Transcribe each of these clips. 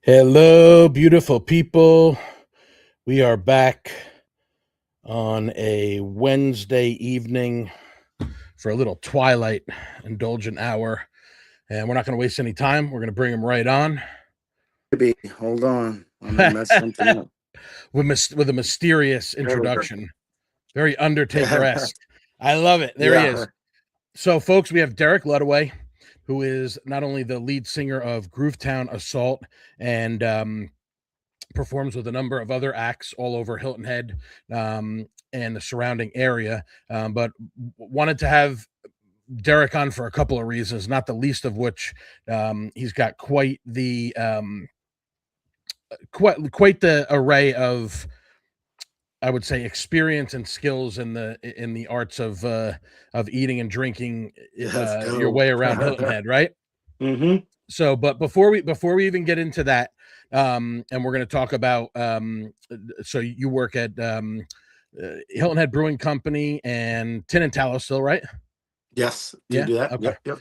Hello, beautiful people. We are back on a Wednesday evening for a little Twilight Indulgent Hour. And we're not going to waste any time. We're going to bring him right on. Hold on. I'm going to mess something up. With a mysterious introduction. Very Undertaker-esque. I love it. There he is. So, folks, we have Derrick Ludaway, who is not only the lead singer of Groovetown Assault and performs with a number of other acts all over Hilton Head and the surrounding area, but wanted to have Derrick on for a couple of reasons, not the least of which he's got quite the array of, I would say, experience and skills in the arts of eating and drinking your way around Hilton Head, right? Mm-hmm. So, but before we even get into that, and we're going to talk about, so you work at Hilton Head Brewing Company and Tin and Tallow still, right? Yes. Do that. Okay. Yep.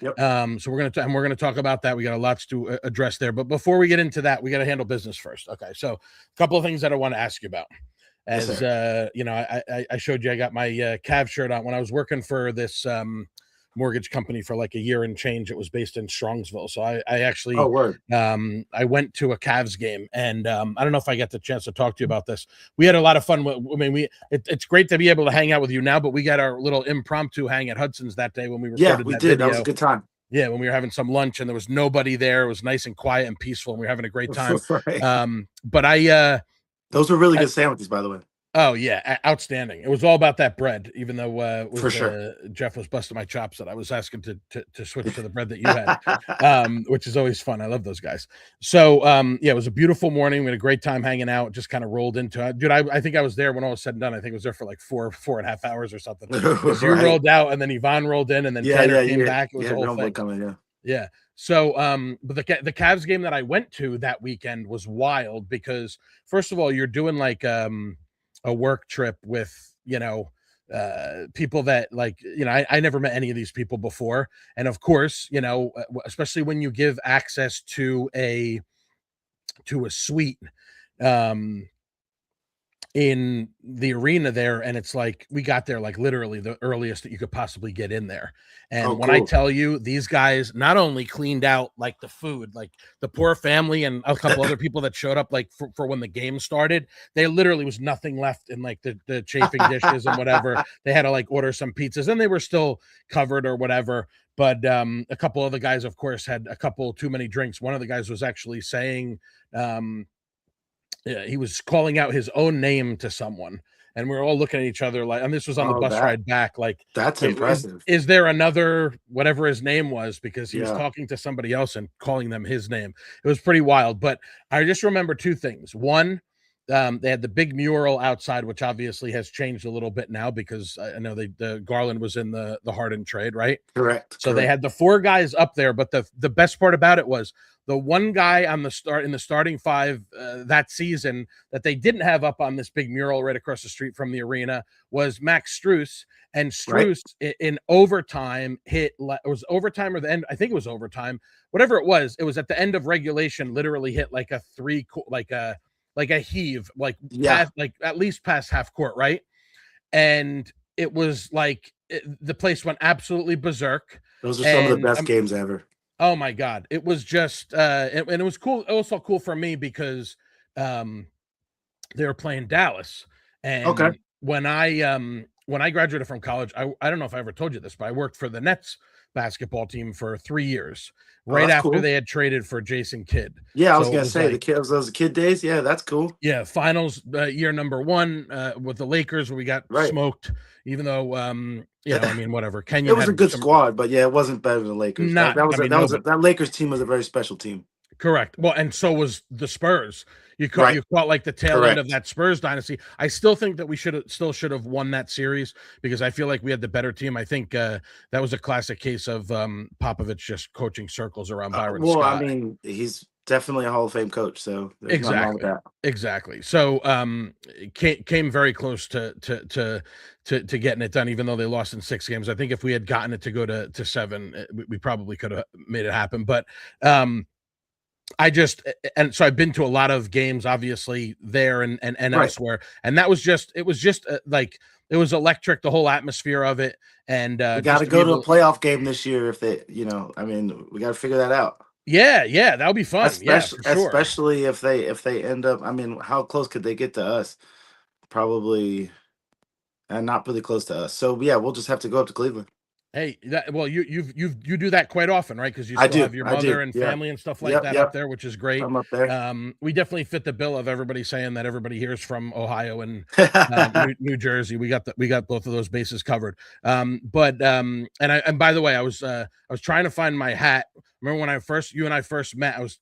So we're going to talk about that. We got a lot to address there, but before we get into that, we got to handle business first. Okay. So a couple of things that I want to ask you about. As I showed you, I got my Cavs shirt on when I was working for this mortgage company for like a year and change. It was based in Strongsville. So I actually, I went to a Cavs game, and I don't know if I got the chance to talk to you about this. We had a lot of fun. It's great to be able to hang out with you now, but we got our little impromptu hang at Hudson's that day when we recorded that video. That was a good time. Yeah, when we were having some lunch and there was nobody there. It was nice and quiet and peaceful, and we were having a great time. But those were really good sandwiches, by the way. Oh yeah, outstanding. It was all about that bread, even though for sure Jeff was busting my chops that I was asking to switch to the bread that you had, which is always fun. I love those guys. So it was a beautiful morning. We had a great time hanging out. Just kind of rolled into it. Dude, I think I was there when all was said and done. I think I was there for like 4.5 hours or something. You rolled out, and then Yvonne rolled in, and then Tanner came back. It was a whole thing. Yeah. So, but the Cavs game that I went to that weekend was wild because, first of all, you're doing like a work trip with, people that I never met any of these people before. And of course, especially when you give access to a suite, in the arena there, and it's like we got there like literally the earliest that you could possibly get in there. And when I tell you, these guys not only cleaned out like the food, like the poor family and a couple other people that showed up like for when the game started, they literally was nothing left in like the chafing dishes and whatever. They had to like order some pizzas, and they were still covered or whatever. But a couple of the guys, of course, had a couple too many drinks. One of the guys was actually saying, he was calling out his own name to someone, and we were all looking at each other like, and this was on the bus ride back. Like, that's impressive. Is there another, whatever his name was, because he was talking to somebody else and calling them his name. It was pretty wild. But I just remember two things. One, they had the big mural outside, which obviously has changed a little bit now because I know the Garland was in the Harden trade, right? Correct. So they had the four guys up there, but the best part about it was the one guy in the starting five that season that they didn't have up on this big mural right across the street from the arena was Max Strus. And Strus in overtime it was overtime or the end. I think it was overtime. Whatever it was at the end of regulation. Literally hit like a heave, past, like at least past half court, right? And it was like the place went absolutely berserk. Those are some of the best games ever. Oh my God. It was just and it was cool. Also cool for me because they were playing Dallas. And when I graduated from college, I don't know if I ever told you this, but I worked for the Nets basketball team for 3 years, right after they had traded for Jason Kidd. Yeah, I was gonna say those kid days. Yeah, that's cool. Yeah, finals year number one with the Lakers where we got smoked, even though whatever. Kenyon it was a good squad, but it wasn't better than the Lakers. That Lakers team was a very special team. Correct. Well, and so was the Spurs. You caught Right. you caught like the tail end of Correct. that Spurs dynasty. I still think that we should have won that series because I feel like we had the better team. I think that was a classic case of Popovich just coaching circles around Byron Well, I Scott. mean, he's definitely a Hall of Fame coach, so there's nothing wrong with Exactly. that. Exactly. So came very close to getting it done, even though they lost in 6 games. I think if we had gotten it to go to 7, we probably could have made it happen. But I just and so I've been to a lot of games, obviously there and Right. elsewhere, and that was just it was just like it was electric, the whole atmosphere of it, and We got just to to be go to a able, playoff game this year if they, I mean, we got to figure that out. yeah, that would be fun, yeah, Especially for sure. especially if they end up, I mean, how close could they get to us? Probably and not really close to us. So yeah, we'll just have to go up to Cleveland. Hey, well, you do that quite often, right? Because you I still do. have your I do. mother and Yeah. family and stuff like Yep, that up yep. there, which is great. I'm up there. We definitely fit the bill of everybody saying that everybody here is from Ohio and New Jersey. We got both of those bases covered. And by the way, I was trying to find my hat. Remember when you and I first met? I was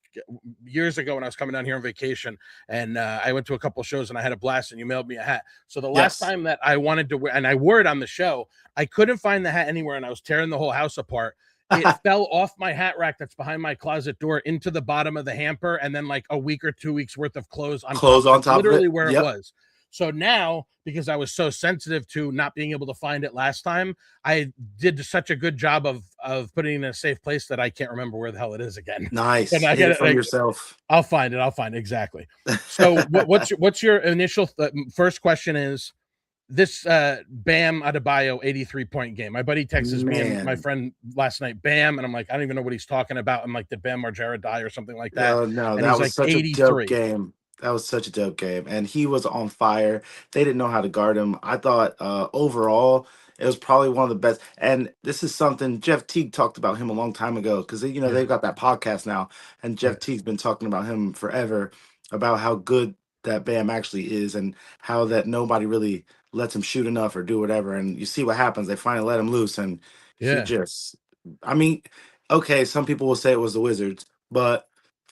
years ago when I was coming down here on vacation, and I went to a couple shows and I had a blast. And you mailed me a hat. So the last Yes. time that I wanted to wear, and I wore it on the show, I couldn't find the hat anywhere, and I was tearing the whole house apart. It fell off my hat rack that's behind my closet door into the bottom of the hamper, and then like a week or 2 weeks worth of clothes on top. Clothes on That's top of it. literally where it Yep. was. So now, because I was so sensitive to not being able to find it last time, I did such a good job of putting it in a safe place that I can't remember where the hell it is again. Nice. And I Hid get it it. from Like, yourself. I'll find it. Exactly. So what's your initial first question is this Bam Adebayo 83-point game. My buddy texts me and my Man. friend last night, Bam, and I'm like, I don't even know what he's talking about. I'm like, did Bam Margera die or something like that? Oh no, And that he's was like such a dope 83. game. That was such a dope game. And he was on fire. They didn't know how to guard him. I thought overall it was probably one of the best. And this is something Jeff Teague talked about him a long time ago because Yeah. they've got that podcast now. And Jeff Right. Teague's been talking about him forever about how good that Bam actually is and how that nobody really lets him shoot enough or do whatever. And you see what happens. They finally let him loose and he Yeah. just I mean, okay, some people will say it was the Wizards, but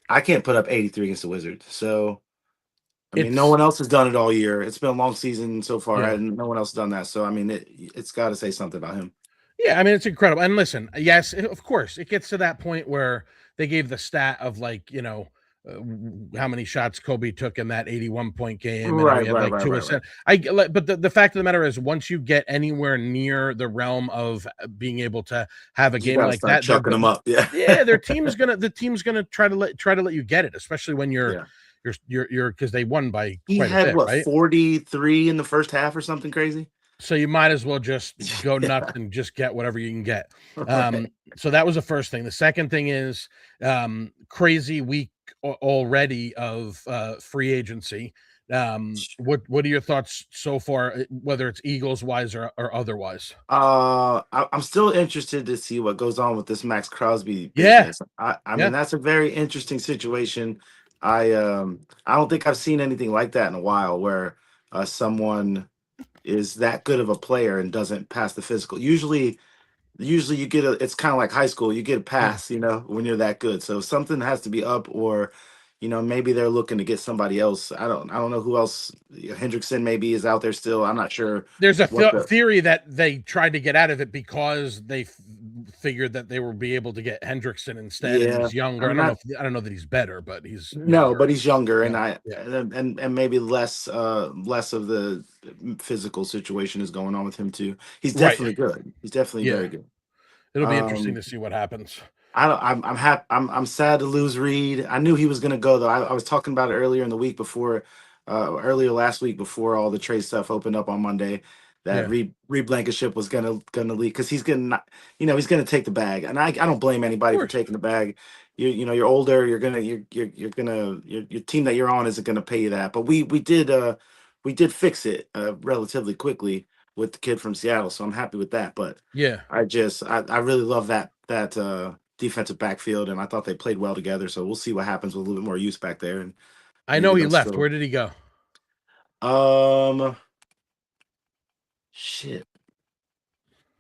I can't put up 83 against the Wizards. So, I mean, no It's one else has done it all year. It's been a long season so far, yeah. and no one else has done that. So, I mean, it's got to say something about him. Yeah, I mean, it's incredible. And listen, yes, of course, it gets to that point where they gave the stat of like, how many shots Kobe took in that 81-point game and how he Right, had right, like right, two right, right. assists. But the fact of the matter is, once you get anywhere near the realm of being able to have a You game got to like start that, chucking them up. Yeah. yeah, the team's gonna try to let you get it, especially when Yeah. you're because they won by He quite a had bit, what, right? 43 in the first half or something crazy? So you might as well just go nuts Yeah. and just get whatever you can get. Right. So that was the first thing. The second thing is crazy week already of free agency. What are your thoughts so far, whether it's Eagles wise or otherwise? I'm still interested to see what goes on with this Max Crosby Yeah, business. I mean, yeah, that's a very interesting situation. I don't think I've seen anything like that in a while where someone is that good of a player and doesn't pass the physical. Usually you get it's kind of like high school, you get a yeah. pass, when you're that good. So something has to be up or maybe they're looking to get somebody else. I don't know who else. Hendrickson maybe is out there still. I'm not sure There's a what the theory that they tried to get out of it because they figured that they would be able to get Hendrickson instead, and yeah. he's younger. I'm not I don't know that he's better, but he's No, younger. but he's younger, and Yeah, I yeah, and maybe less of the physical situation is going on with him too. He's right. definitely good. He's definitely Yeah, very good. it'll be interesting Um, to see what happens. I don't, I'm happy. I'm sad to lose Reed. I knew he was going to go though. I was talking about it earlier in the week before, earlier last week before all the trade stuff opened up on Monday. That Yeah, Reed Blankenship was gonna leave because he's gonna not, he's gonna take the bag, and I don't blame of anybody for course. taking the bag. You're older. You're gonna your team that you're on isn't gonna pay you that. But we did fix it relatively quickly with the kid from Seattle, so I'm happy with that. But Yeah, I really love that defensive backfield, and I thought they played well together. So we'll see what happens with a little bit more use back there, and I know maybe he they'll left. still. Where did he go? Shit,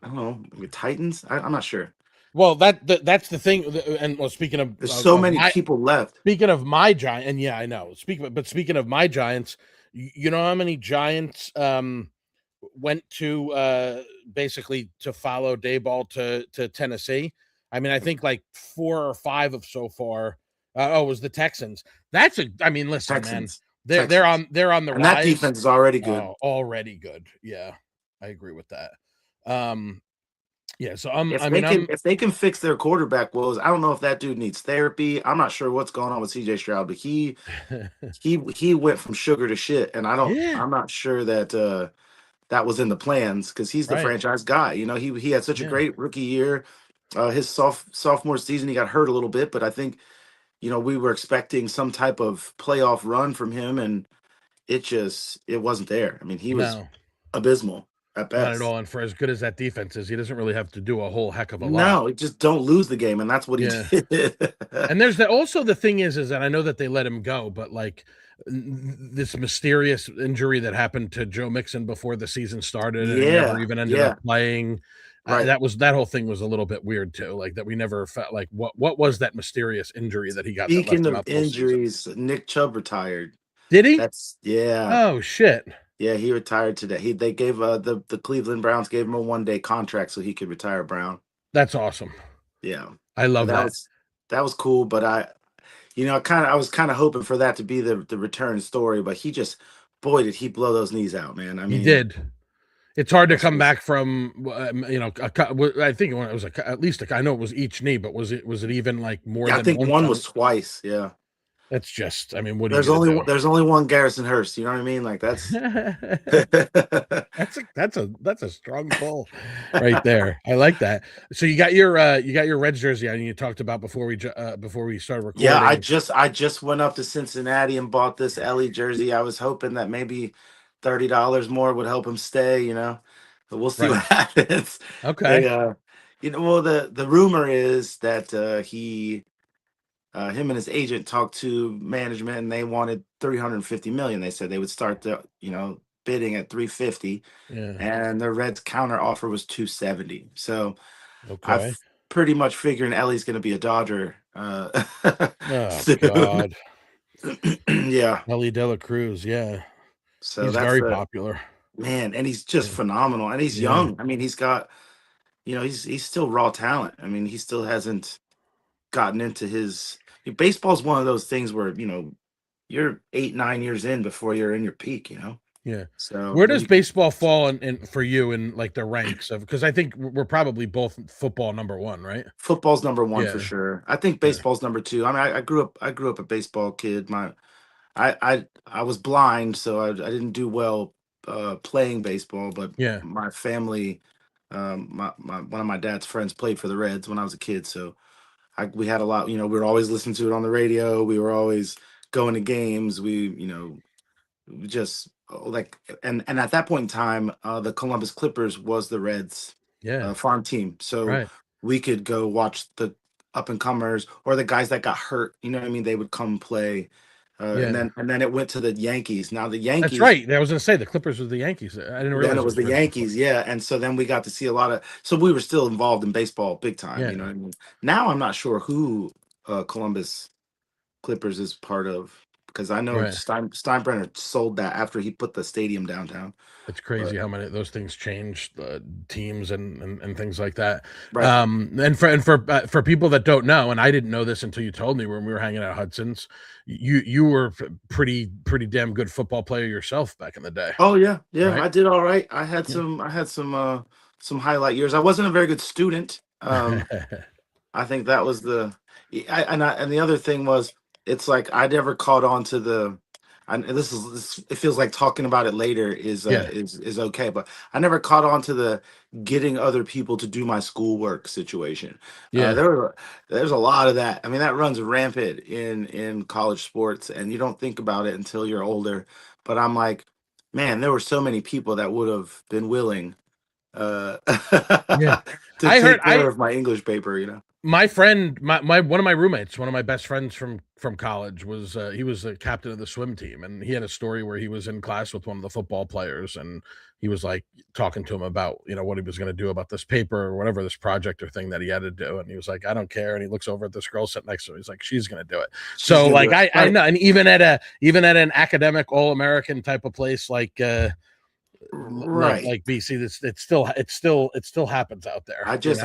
I don't know. Maybe Titans. I'm not sure. Well, that's the thing. And well, speaking There's so of many my people left. speaking of my giant, and yeah, I know. Speaking of my Giants, you know how many Giants went to basically to follow Dayball to Tennessee? I mean, I think like 4 or 5 of so far. Oh, it was the Texans. That's a. I mean, listen, man, Texans, Texans, they're on the and that rise. defense is already good. Oh, already good. Yeah, I agree with that. Um, yeah. So I'm. I mean, I'm. If they can fix their quarterback woes, I don't know if that dude needs therapy. I'm not sure what's going on with CJ Stroud, but he went from sugar to shit, and Yeah. I'm not sure that that was in the plans because he's the Right. franchise guy. He had such a Yeah. great rookie year. His sophomore season, he got hurt a little bit, but I think we were expecting some type of playoff run from him, and it wasn't there. I mean, he was No. abysmal at Not at best. all. And for as good as that defense is, he doesn't really have to do a whole heck of a lot. No, just don't lose the game, and that's what he Yeah. did. And there's also the thing is that I know that they let him go, but like this mysterious injury that happened to Joe Mixon before the season started, and he never Yeah, even ended yeah, up playing. right. That whole thing was a little bit weird too. Like that we never felt like what was that mysterious injury that he got that left Speaking him of out the whole season? injuries, Nick Chubb retired. Did he? That's yeah, Oh shit! yeah. He retired today. They gave the Cleveland Browns gave him a 1-day contract so he could retire. Brown. That's awesome. Yeah, I so love that. that was cool. But I was kind of hoping for that to be the return story. But he just, boy, did he blow those knees out, man. I He mean, did. It's hard to that's come just back from, I think when it was at least I know it was each knee, but was it even like more yeah. I than think once one on? was twice. Yeah. That's just, I mean, what are you gonna There's only one Garrison Hurst. You know what I mean? Like that's. do? That's a strong pull right there. I like that. So you got your Reds jersey on, and you talked about before we started Yeah, recording. I just went up to Cincinnati and bought this Ellie jersey. I was hoping that maybe $30 more would help him stay, but we'll see what Right. happens. Okay. They well, the rumor is that him and his agent talked to management and they wanted 350 million. They said they would start bidding at 350, Yeah. and the Reds counter offer was 270. So Okay. I've pretty much figuring Ellie's going to be a Dodger Oh soon. God. Yeah. Ellie De La Cruz. Yeah. So He's that's very the popular. man, and he's just Yeah. phenomenal, and he's Yeah. young. I mean, he's got, he's still raw talent. I mean, he still hasn't gotten into his. Baseball's one of those things where you're 8, 9 years in before you're in your peak. Yeah. So Where when does you can, baseball fall in for you in like the ranks of, because I think we're probably both football number one, right? football's number one for Yeah. sure. I think Yeah. baseball's number two. I mean, I grew up a baseball kid. I was blind, so I didn't do well playing baseball, but Yeah. my family, one of my dad's friends played for the Reds when I was a kid, so we had a lot. We were always listening to it on the radio. We were always going to games. We just like and at that point in time, the Columbus Clippers was the Reds Yeah. farm team, so Right. we could go watch the up and comers or the guys that got hurt. You know what I mean? They would come play, and Yeah. then it went to the Yankees. Now the That's Yankees, right. I was gonna say the Clippers was the Yankees. I didn't then realize it it was was the Reds before. Yankees, yeah. And so then we got to see a lot of. So we were still involved in baseball big time. You know Yeah. what I mean? Now I'm not sure who Columbus Clippers is part of because I know Right. Steinbrenner sold that after he put the stadium downtown. It's But crazy how many those things change teams and things like that. right. And for people that don't know, and I didn't know this until you told me when we were hanging out at Hudson's, you were pretty damn good football player yourself back in the day, Oh yeah, yeah. right? I did all right. Yeah. I had some highlight years. I wasn't a very good student. I think that was and the other thing was it's like I never caught on to the and it feels like talking about it later Yeah. is okay, but I never caught on to the getting other people to do my schoolwork situation. Yeah. There's a lot of that. I mean, that runs rampant in college sports, and you don't think about it until you're older. But I'm like, man, there were so many people that would have been willing Yeah. to I heard take care of my English paper, you know. my friend, my one of my roommates, one of my best friends from college was he was the captain of the swim team, and he had a story where he was in class with one of the football players, and he was like talking to him about what he was going to do about this paper or whatever, this project or thing that he had to do, and he was like, I don't care, and he looks over at this girl sitting next to him, he's like, she's going to do it. She's So gonna do like it. I Right. know, and even at an academic all-American type of place Right. like BC, it still happens out there, I just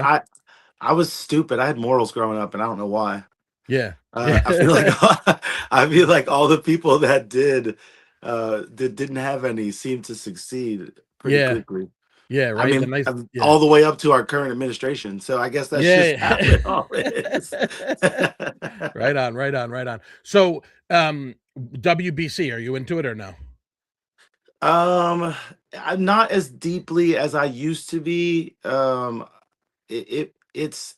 I was stupid. I had morals growing up, and I don't know why. Yeah. I feel like Yeah. I feel like all the people that that didn't have any seemed to succeed pretty Yeah. quickly. Yeah, I right. The mean, nice yeah. all the way up to our current administration. So I guess that's just how Yeah. it all is. Right on, right on, right on. So, WBC, are you into it or no? um, I'm not as deeply as I used to be. It's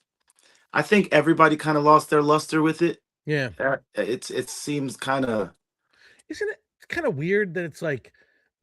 I think everybody kind of lost their luster with it. Yeah. It seems kind of Isn't it kind of weird that it's like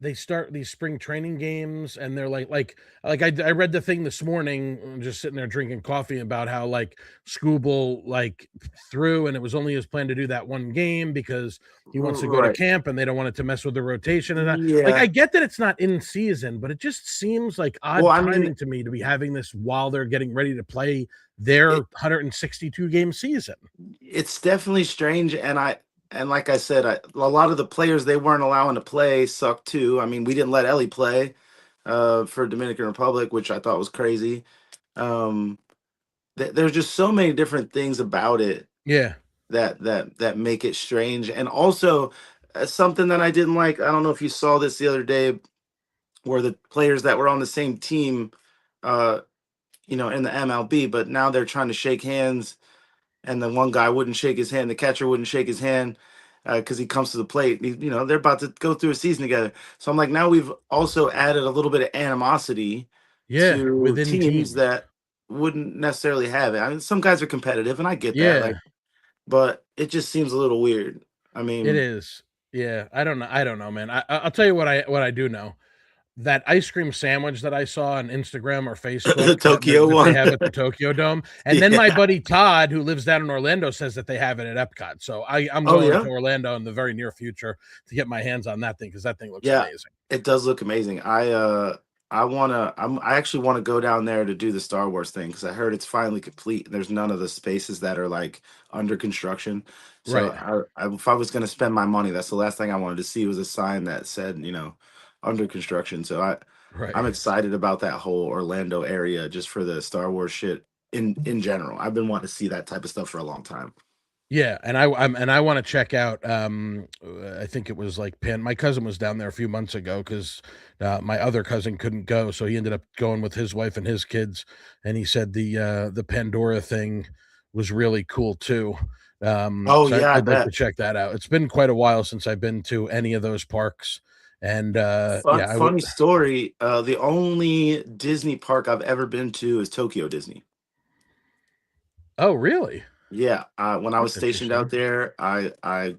they start these spring training games and they're like I read the thing this morning, just sitting there drinking coffee about how like Scooble like threw and it was only his plan to do that one game because he wants to go to right. camp and they don't want it to mess with the rotation and like I Yeah. get that it's not in season, but it just seems like Well, odd I mean, timing to me to be having this while they're getting ready to play their it, 162 game season. it's definitely strange, and like I said, a lot of the players they weren't allowing to play suck too. I mean, we didn't let Ellie play for Dominican Republic, which I thought was crazy. Um, there's just so many different things about it Yeah. that make it strange, and also something that I didn't like. I don't know if you saw this the other day, where the players that were on the same team, uh, in the MLB, but now they're trying to shake hands, and the one guy wouldn't shake his hand, the catcher wouldn't shake his hand because he comes to the plate. They're about to go through a season together. So I'm like, now we've also added a little bit of animosity Yeah, to within teams teams. that wouldn't necessarily have it. I mean, some guys are competitive, and I get that. Yeah. Like, but it just seems a little weird. I It mean, is. Yeah, I don't know, man. I'll tell you what I do know. That ice cream sandwich that I saw on Instagram or Facebook the Tokyo that they one. have at the Tokyo Dome, and then my Yeah. buddy Todd, who lives down in Orlando, says that they have it at Epcot. So I'm Oh going yeah. to Orlando in the very near future to get my hands on that thing because that thing looks Yeah, amazing. it does look amazing. I actually want to go down there to do the Star Wars thing because I heard it's finally complete. There's none of the spaces that are like under construction. So Right, if I was going to spend my money, that's the last thing I wanted to see was a sign that said, under construction. So I'm right. excited about that whole Orlando area just for the Star Wars shit in general. I've been wanting to see that type of stuff for a long time. Yeah, and I want to check out. I think it was like my cousin was down there a few months ago because my other cousin couldn't go, so he ended up going with his wife and his kids. And he said the Pandora thing was really cool too. Oh So yeah, I I'd like to bet. check that out. It's been quite a while since I've been to any of those parks, and yeah, I would. Funny story. The only Disney park I've ever been to is Tokyo Disney. Oh, really? Yeah, when I was That's stationed out interesting. there, I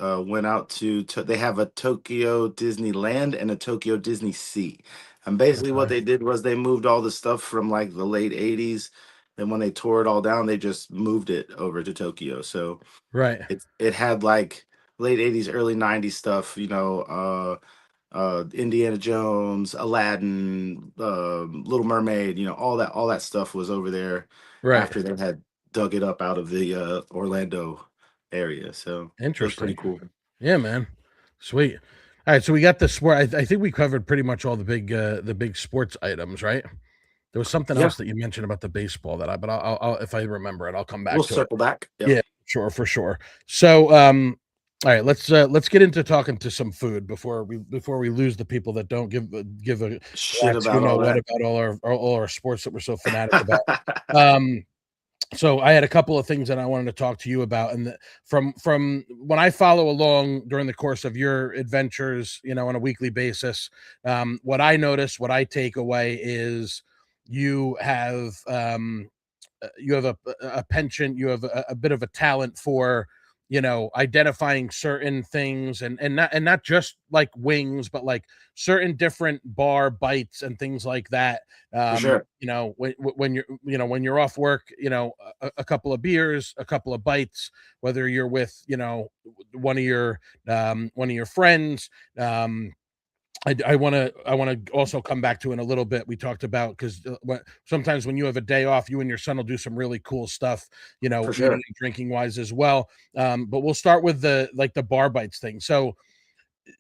went out they have a Tokyo Disneyland and a Tokyo Disney Sea. And basically what Okay. they did was they moved all the stuff from like the late 80s. And when they tore it all down, they just moved it over to Tokyo. So Right. it had like late 80s, early 90s stuff, Indiana Jones, Aladdin, Little Mermaid, all that stuff was over there Right. after they had dug it up out of the Orlando area. So it was pretty Interesting. cool. Yeah, man. Sweet. All right, so we got the sport. I think we covered pretty much all the big sports items, right? There was something Yeah, else that you mentioned about the baseball that but I'll if I remember it, I'll come we'll back to it. circle back. Yep. Yeah, sure, for sure. So, all right, let's get into talking to some food before we lose the people that don't give a Shit rat's about all what that. about all our sports that we're so fanatic about. Um, so I had a couple of things that I wanted to talk to you about, and from when I follow along during the course of your adventures, on a weekly basis, what I notice, what I take away is you have you have a penchant, you have a bit of a talent for identifying certain things and not just like wings, but like certain different bar bites and things like that. For sure. When you're off work, a couple of beers, a couple of bites, whether you're with, one of your friends. I want to also come back to in a little bit. We talked about because sometimes when you have a day off, you and your son will do some really cool stuff, For eating sure. and drinking wise as well. But we'll start with the bar bites thing. So,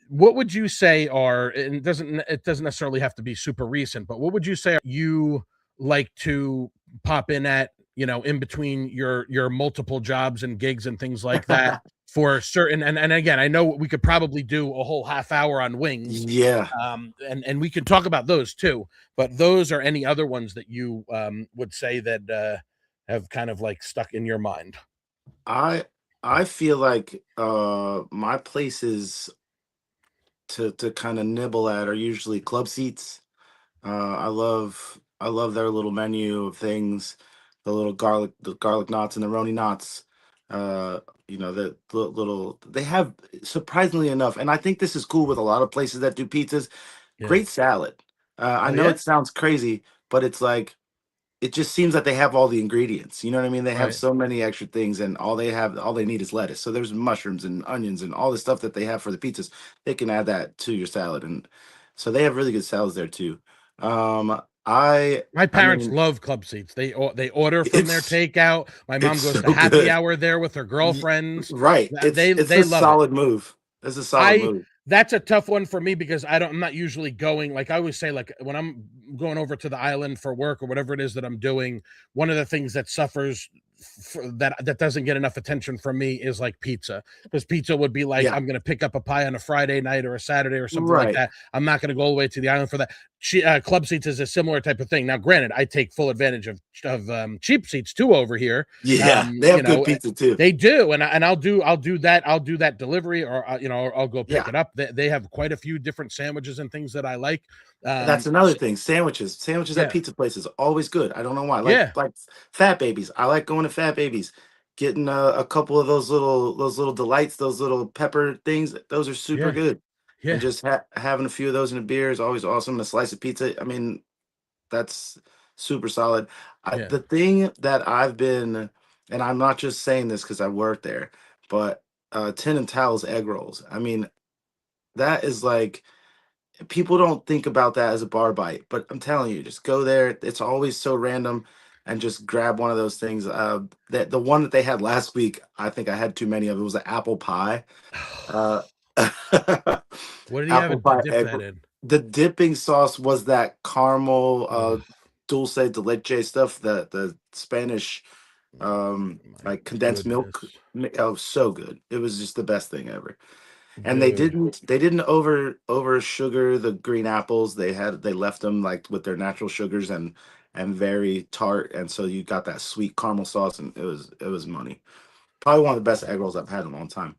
what would you say are? And it doesn't necessarily have to be super recent, but what would you say you like to pop in at? In between your multiple jobs and gigs and things like that for certain. And again, I know we could probably do a whole half hour on wings, Yeah. and we can talk about those too, but those are any other ones that you would say that have kind of like stuck in your mind. I I feel like my places to kind of nibble at are usually club seats. I love their little menu of things, the garlic knots and the roni knots. Uh, little they have, surprisingly enough, and I think this is cool with a lot of places that do pizzas. Yeah. Great salad. I Oh know yeah. it sounds crazy, but it's like it just seems like they have all the ingredients. You know what I mean? They have Right. so many extra things, and all they need is lettuce. So there's mushrooms and onions and all the stuff that they have for the pizzas. They can add that to your salad, and so they have really good salads there too. Um, I My I parents mean, love club seats. They order from their it's takeout. My it's mom goes to so happy good. hour there with her Y- girlfriends. Right. They It's they a love it. solid move. It's a solid I move. That's a tough one for me because I'm not usually going, like I always say, like when I'm going over to the island for work or whatever it is that I'm doing, one of the things that suffers that doesn't get enough attention from me is like pizza, because pizza would be like Yeah. I'm going to pick up a pie on a Friday night or a Saturday or something like Right. that. I'm not going to go all the way to the island for that. Club seats is a similar type of thing. Now, granted, I take full advantage of cheap seats too over here. Yeah. Um, They you have good know, pizza too. they do, and I'll do that delivery, or or I'll go pick Yeah. it up. They have quite a few different sandwiches and things that I like. That's another thing. Sandwiches at Yeah, pizza places always good. I don't know why. yeah, Like Fat Babies. I like going to Fat Babies, getting a couple of those little delights, those little pepper things. Those are super yeah, good. And yeah, just having a few of those in a beer is always awesome. A slice of pizza. I mean, that's super solid. yeah. The thing that I've been, and I'm not just saying this because I work there, but Tin and Towel's egg rolls. I mean, that is like, people don't think about that as a bar bite, but I'm telling you, just go there. It's always so random, and just grab one of those things. That the one that they had last week, I think I had too many of. It was an apple pie. Uh, What did he have apple it to pie dip egg. that in? The dipping sauce was that caramel, Oh, dulce de leche stuff. The Spanish, my like condensed goodness, milk. Oh, so good. It was just the best thing ever. And dude. they didn't over sugar the green apples. They left them like with their natural sugars, and very tart, and so you got that sweet caramel sauce, and it was money. Probably one of the best egg rolls I've had in a long time.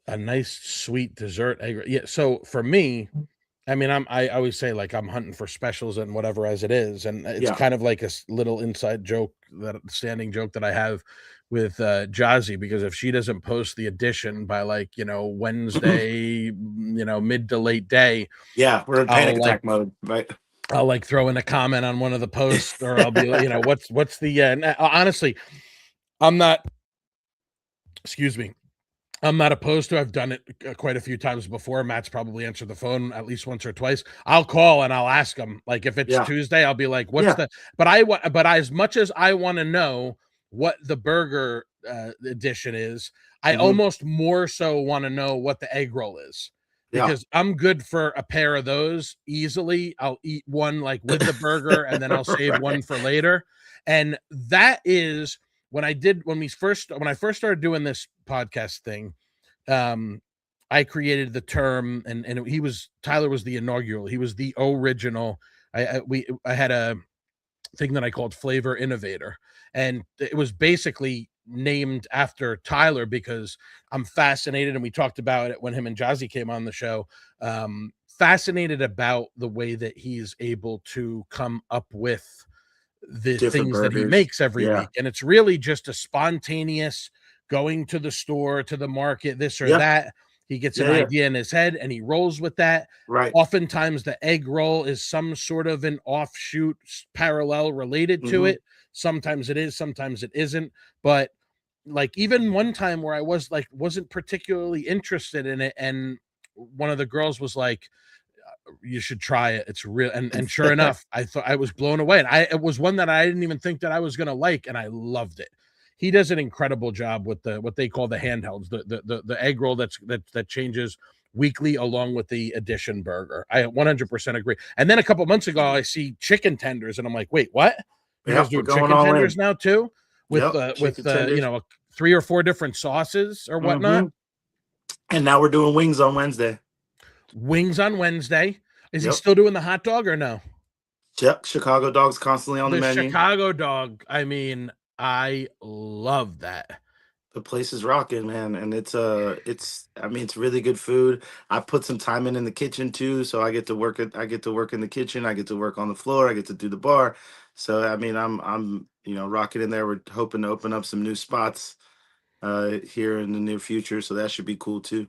A nice sweet dessert egg. Yeah. So for me, I mean, I always say like I'm hunting for specials and whatever as it is, and it's Yeah. kind of like a little inside joke, that standing joke that I have with Jazzy, because if she doesn't post the edition by like Wednesday, mid to late day, Yeah, we're in panic I'll like attack mode, right? I'll like throw in a comment on one of the posts, or I'll be like, what's the honestly, I'm not. Excuse me. I'm not opposed to. I've done it quite a few times before. Matt's probably answered the phone at least once or twice. I'll call and I'll ask him. Like if it's Yeah, Tuesday, I'll be like, "What's yeah. the?" But as much as I want to know what the burger edition is, I Hmm. almost more so want to know what the egg roll is, Yeah. because I'm good for a pair of those easily. I'll eat one like with the burger, and then I'll save one Right. for later. And that is when I first started doing this podcast thing. um I created the term, and Tyler was the inaugural. He was the original. I had a thing that I called Flavor Innovator, and it was basically named after Tyler because I'm fascinated, and we talked about it when him and Jazzy came on the show. Fascinated about the way that he's able to come up with the Different things that he burgers. makes every Yeah. week, and it's really just a spontaneous going to the store, to the market, this or Yeah. that. He gets an Yeah. idea in his head and he rolls with that. Right. Oftentimes, the egg roll is some sort of an offshoot parallel related to Hmm. it. Sometimes it is, sometimes it isn't. But like even one time where I wasn't particularly interested in it, and one of the girls was like, you should try it. It's real. And sure enough, I thought I was blown away. And it was one that I didn't even think that I was gonna like, and I loved it. He does an incredible job with the what they call the handhelds, the egg roll that changes weekly along with the addition burger. I 100% agree. And then a couple months ago, I see chicken tenders, and I'm like, wait, what? You guys Yep. We're doing going chicken all tenders in. now too? Yep. Chicken tenders. 3 or 4 different sauces or whatnot. Hmm. And now we're doing wings on Wednesday. Wings on Wednesday. Is he Yep. still doing the hot dog or no? Yep. Chicago dogs constantly on the The menu. Chicago dog. I mean, I love that. The place is rocking, man, and I mean, it's really good food. I put some time in the kitchen too, so I get to work in the kitchen, I get to work on the floor, I get to do the bar. So I mean, I'm rocking in there. We're hoping to open up some new spots here in the near future, so that should be cool too.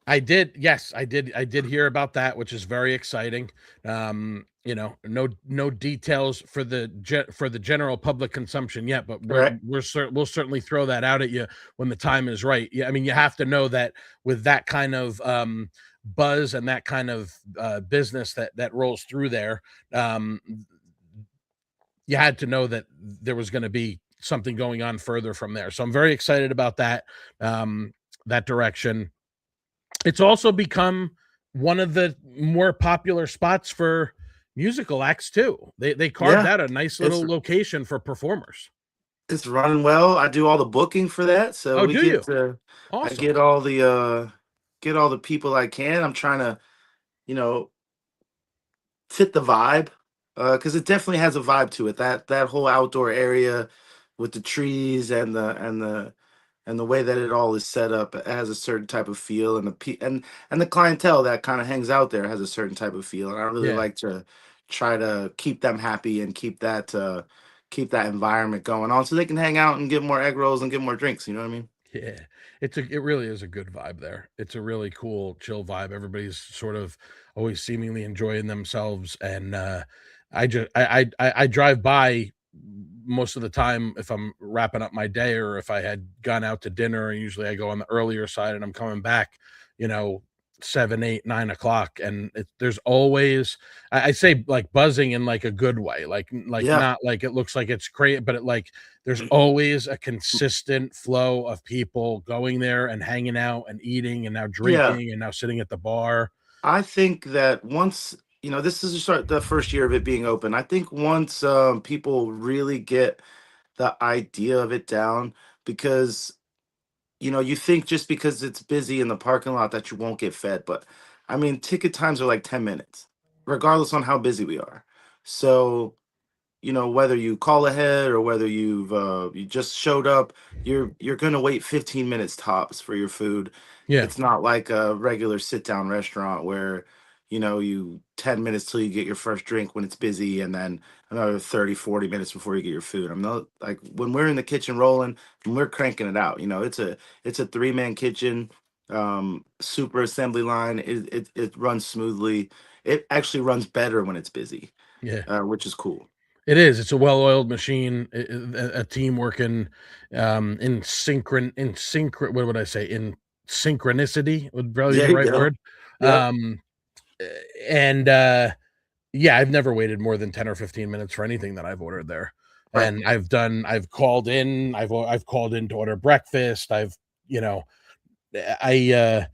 I did. Yes, I did hear about that, which is very exciting. No details for the general public consumption yet, but Right. we'll certainly throw that out at you when the time is right. Yeah, I mean, you have to know that with that kind of buzz and that kind of business that rolls through there, um, you had to know that there was going to be something going on further from there. So I'm very excited about that that direction. It's also become one of the more popular spots for musical acts too. They carved Yeah. out a nice It's little location for performers. it's running well. I do all the booking for that, so Oh, do you? I Awesome. get all the people I can. I'm trying to, you know, fit the vibe, because it definitely has a vibe to it. That whole outdoor area with the trees and the way that it all is set up, it has a certain type of feel, and and the clientele that kind of hangs out there has a certain type of feel. And I really Yeah. like to try to keep them happy and keep that environment going on, so they can hang out and get more egg rolls and get more drinks. You know what I mean? Yeah. It really is a good vibe there. It's a really cool, chill vibe. Everybody's sort of always seemingly enjoying themselves. And I drive by most of the time if I'm wrapping up my day or if I had gone out to dinner, and usually I go on the earlier side and I'm coming back, you know, 7, 8, 9 o'clock. And there's always I say like buzzing in like a good way, like Yeah. not like it looks like it's great, but it like there's always a consistent flow of people going there and hanging out and eating and now Yeah. drinking and now sitting at the bar. I think that once, this is the first year of it being open. I think once people really get the idea of it down, because you think just because it's busy in the parking lot that you won't get fed, but I mean, ticket times are like 10 minutes, regardless on how busy we are. So, whether you call ahead or whether you just showed up, you're gonna wait 15 minutes tops for your food. Yeah. It's not like a regular sit down restaurant where you 10 minutes till you get your first drink when it's busy, and then another 30, 40 minutes before you get your food. I'm not like, when we're in the kitchen rolling and we're cranking it out. It's a three-man kitchen, super assembly line. It runs smoothly. It actually runs better when it's busy, Yeah. which is cool. It is. It's a well-oiled machine, a team working what would I say? In synchronicity would probably be There the you right go. word. Yep. Um, and yeah, I've never waited more than 10 or 15 minutes for anything that I've ordered there. Right. And I've called in, I've called in to order breakfast. You know, to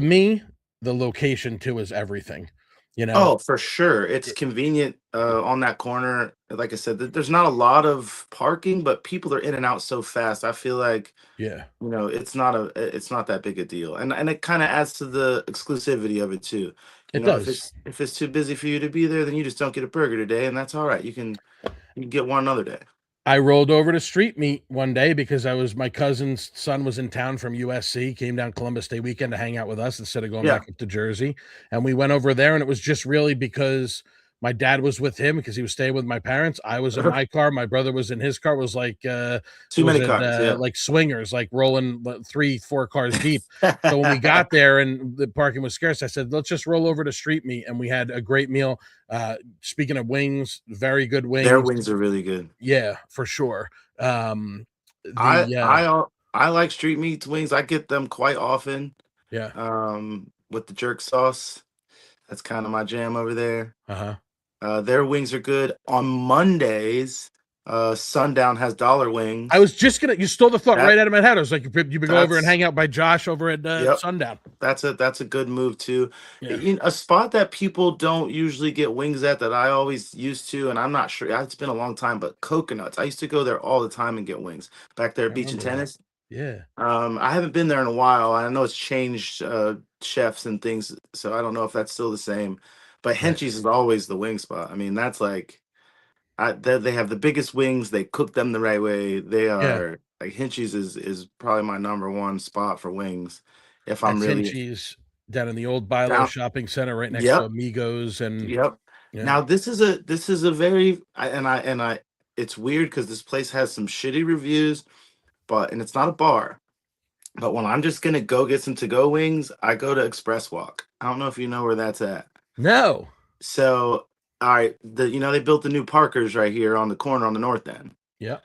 me, the location too is everything. You know, Oh, for sure. It's It- convenient on that corner. Like I said, there's not a lot of parking, but people are in and out so fast. I feel like, yeah, it's not that big a deal. And it kind of adds to the exclusivity of it too. it If does. it's too busy for you to be there, then you just don't get a burger today, and that's all right. You can get one another day. I rolled over to Street Meat one day because my cousin's son was in town from USC, came down Columbus Day weekend to hang out with us instead of going Yeah. back up to Jersey. And we went over there, and it was just really because My dad was with him because he was staying with my parents. I was in my car. My brother was in his car. It was like Too many cars. Yeah. like swingers, like rolling 3-4 cars deep. So when we got there and the parking was scarce, I said, let's just roll over to street meat. And we had a great meal. Speaking of wings, very good wings. Their wings are really good. Yeah, for sure. I like street meats wings. I get them quite often. Yeah. With the jerk sauce. That's kind of my jam over there. Uh-huh. Their wings are good. On Mondays, Sundown has dollar wings. I was just gonna. You stole the thought right out of my head. I was like, you could go over and hang out by Josh over at Sundown. That's a good move too. Yeah. A spot that people don't usually get wings at that I always used to, and I'm not sure. It's been a long time, but Coconuts. I used to go there all the time and get wings back there at Beach and Tennis. Yeah. I haven't been there in a while. I know it's changed chefs and things, so I don't know if that's still the same. But Henchie's is always the wing spot. I mean, that's like, they have the biggest wings. They cook them the right way. They are like Henchie's is probably my number one spot for wings. If I'm really Henchie's down in the old Bilo shopping center, right next to Amigos, and Now this is a very it's weird because this place has some shitty reviews, and it's not a bar. But when I'm just gonna go get some to-go wings, I go to Express Walk. I don't know if you know where that's at. No. So, all right, they built the new Parkers right here on the corner on the north end. Yeah.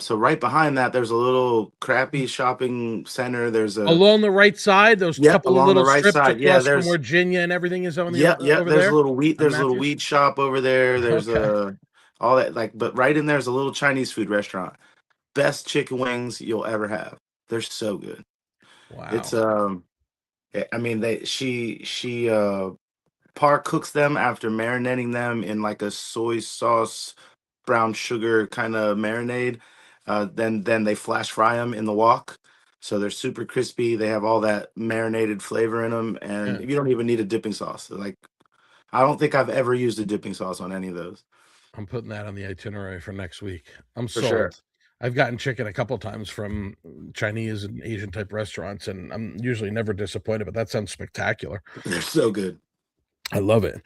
So right behind that, there's a little crappy shopping center. There's along the right side. Those couple of little strips across there's from Virginia and everything is on the over there's there. There's a little weed shop over there. There's all that but right in there's a little Chinese food restaurant. Best chicken wings you'll ever have. They're so good. Wow. It's I mean Park cooks them after marinating them in like a soy sauce, brown sugar kind of marinade. Then they flash fry them in the wok, so they're super crispy. They have all that marinated flavor in them, and you don't even need a dipping sauce. Like, I don't think I've ever used a dipping sauce on any of those. I'm putting that on the itinerary for next week. I'm sold. Sure. I've gotten chicken a couple times from Chinese and Asian type restaurants, and I'm usually never disappointed. But that sounds spectacular. They're so good. I love it.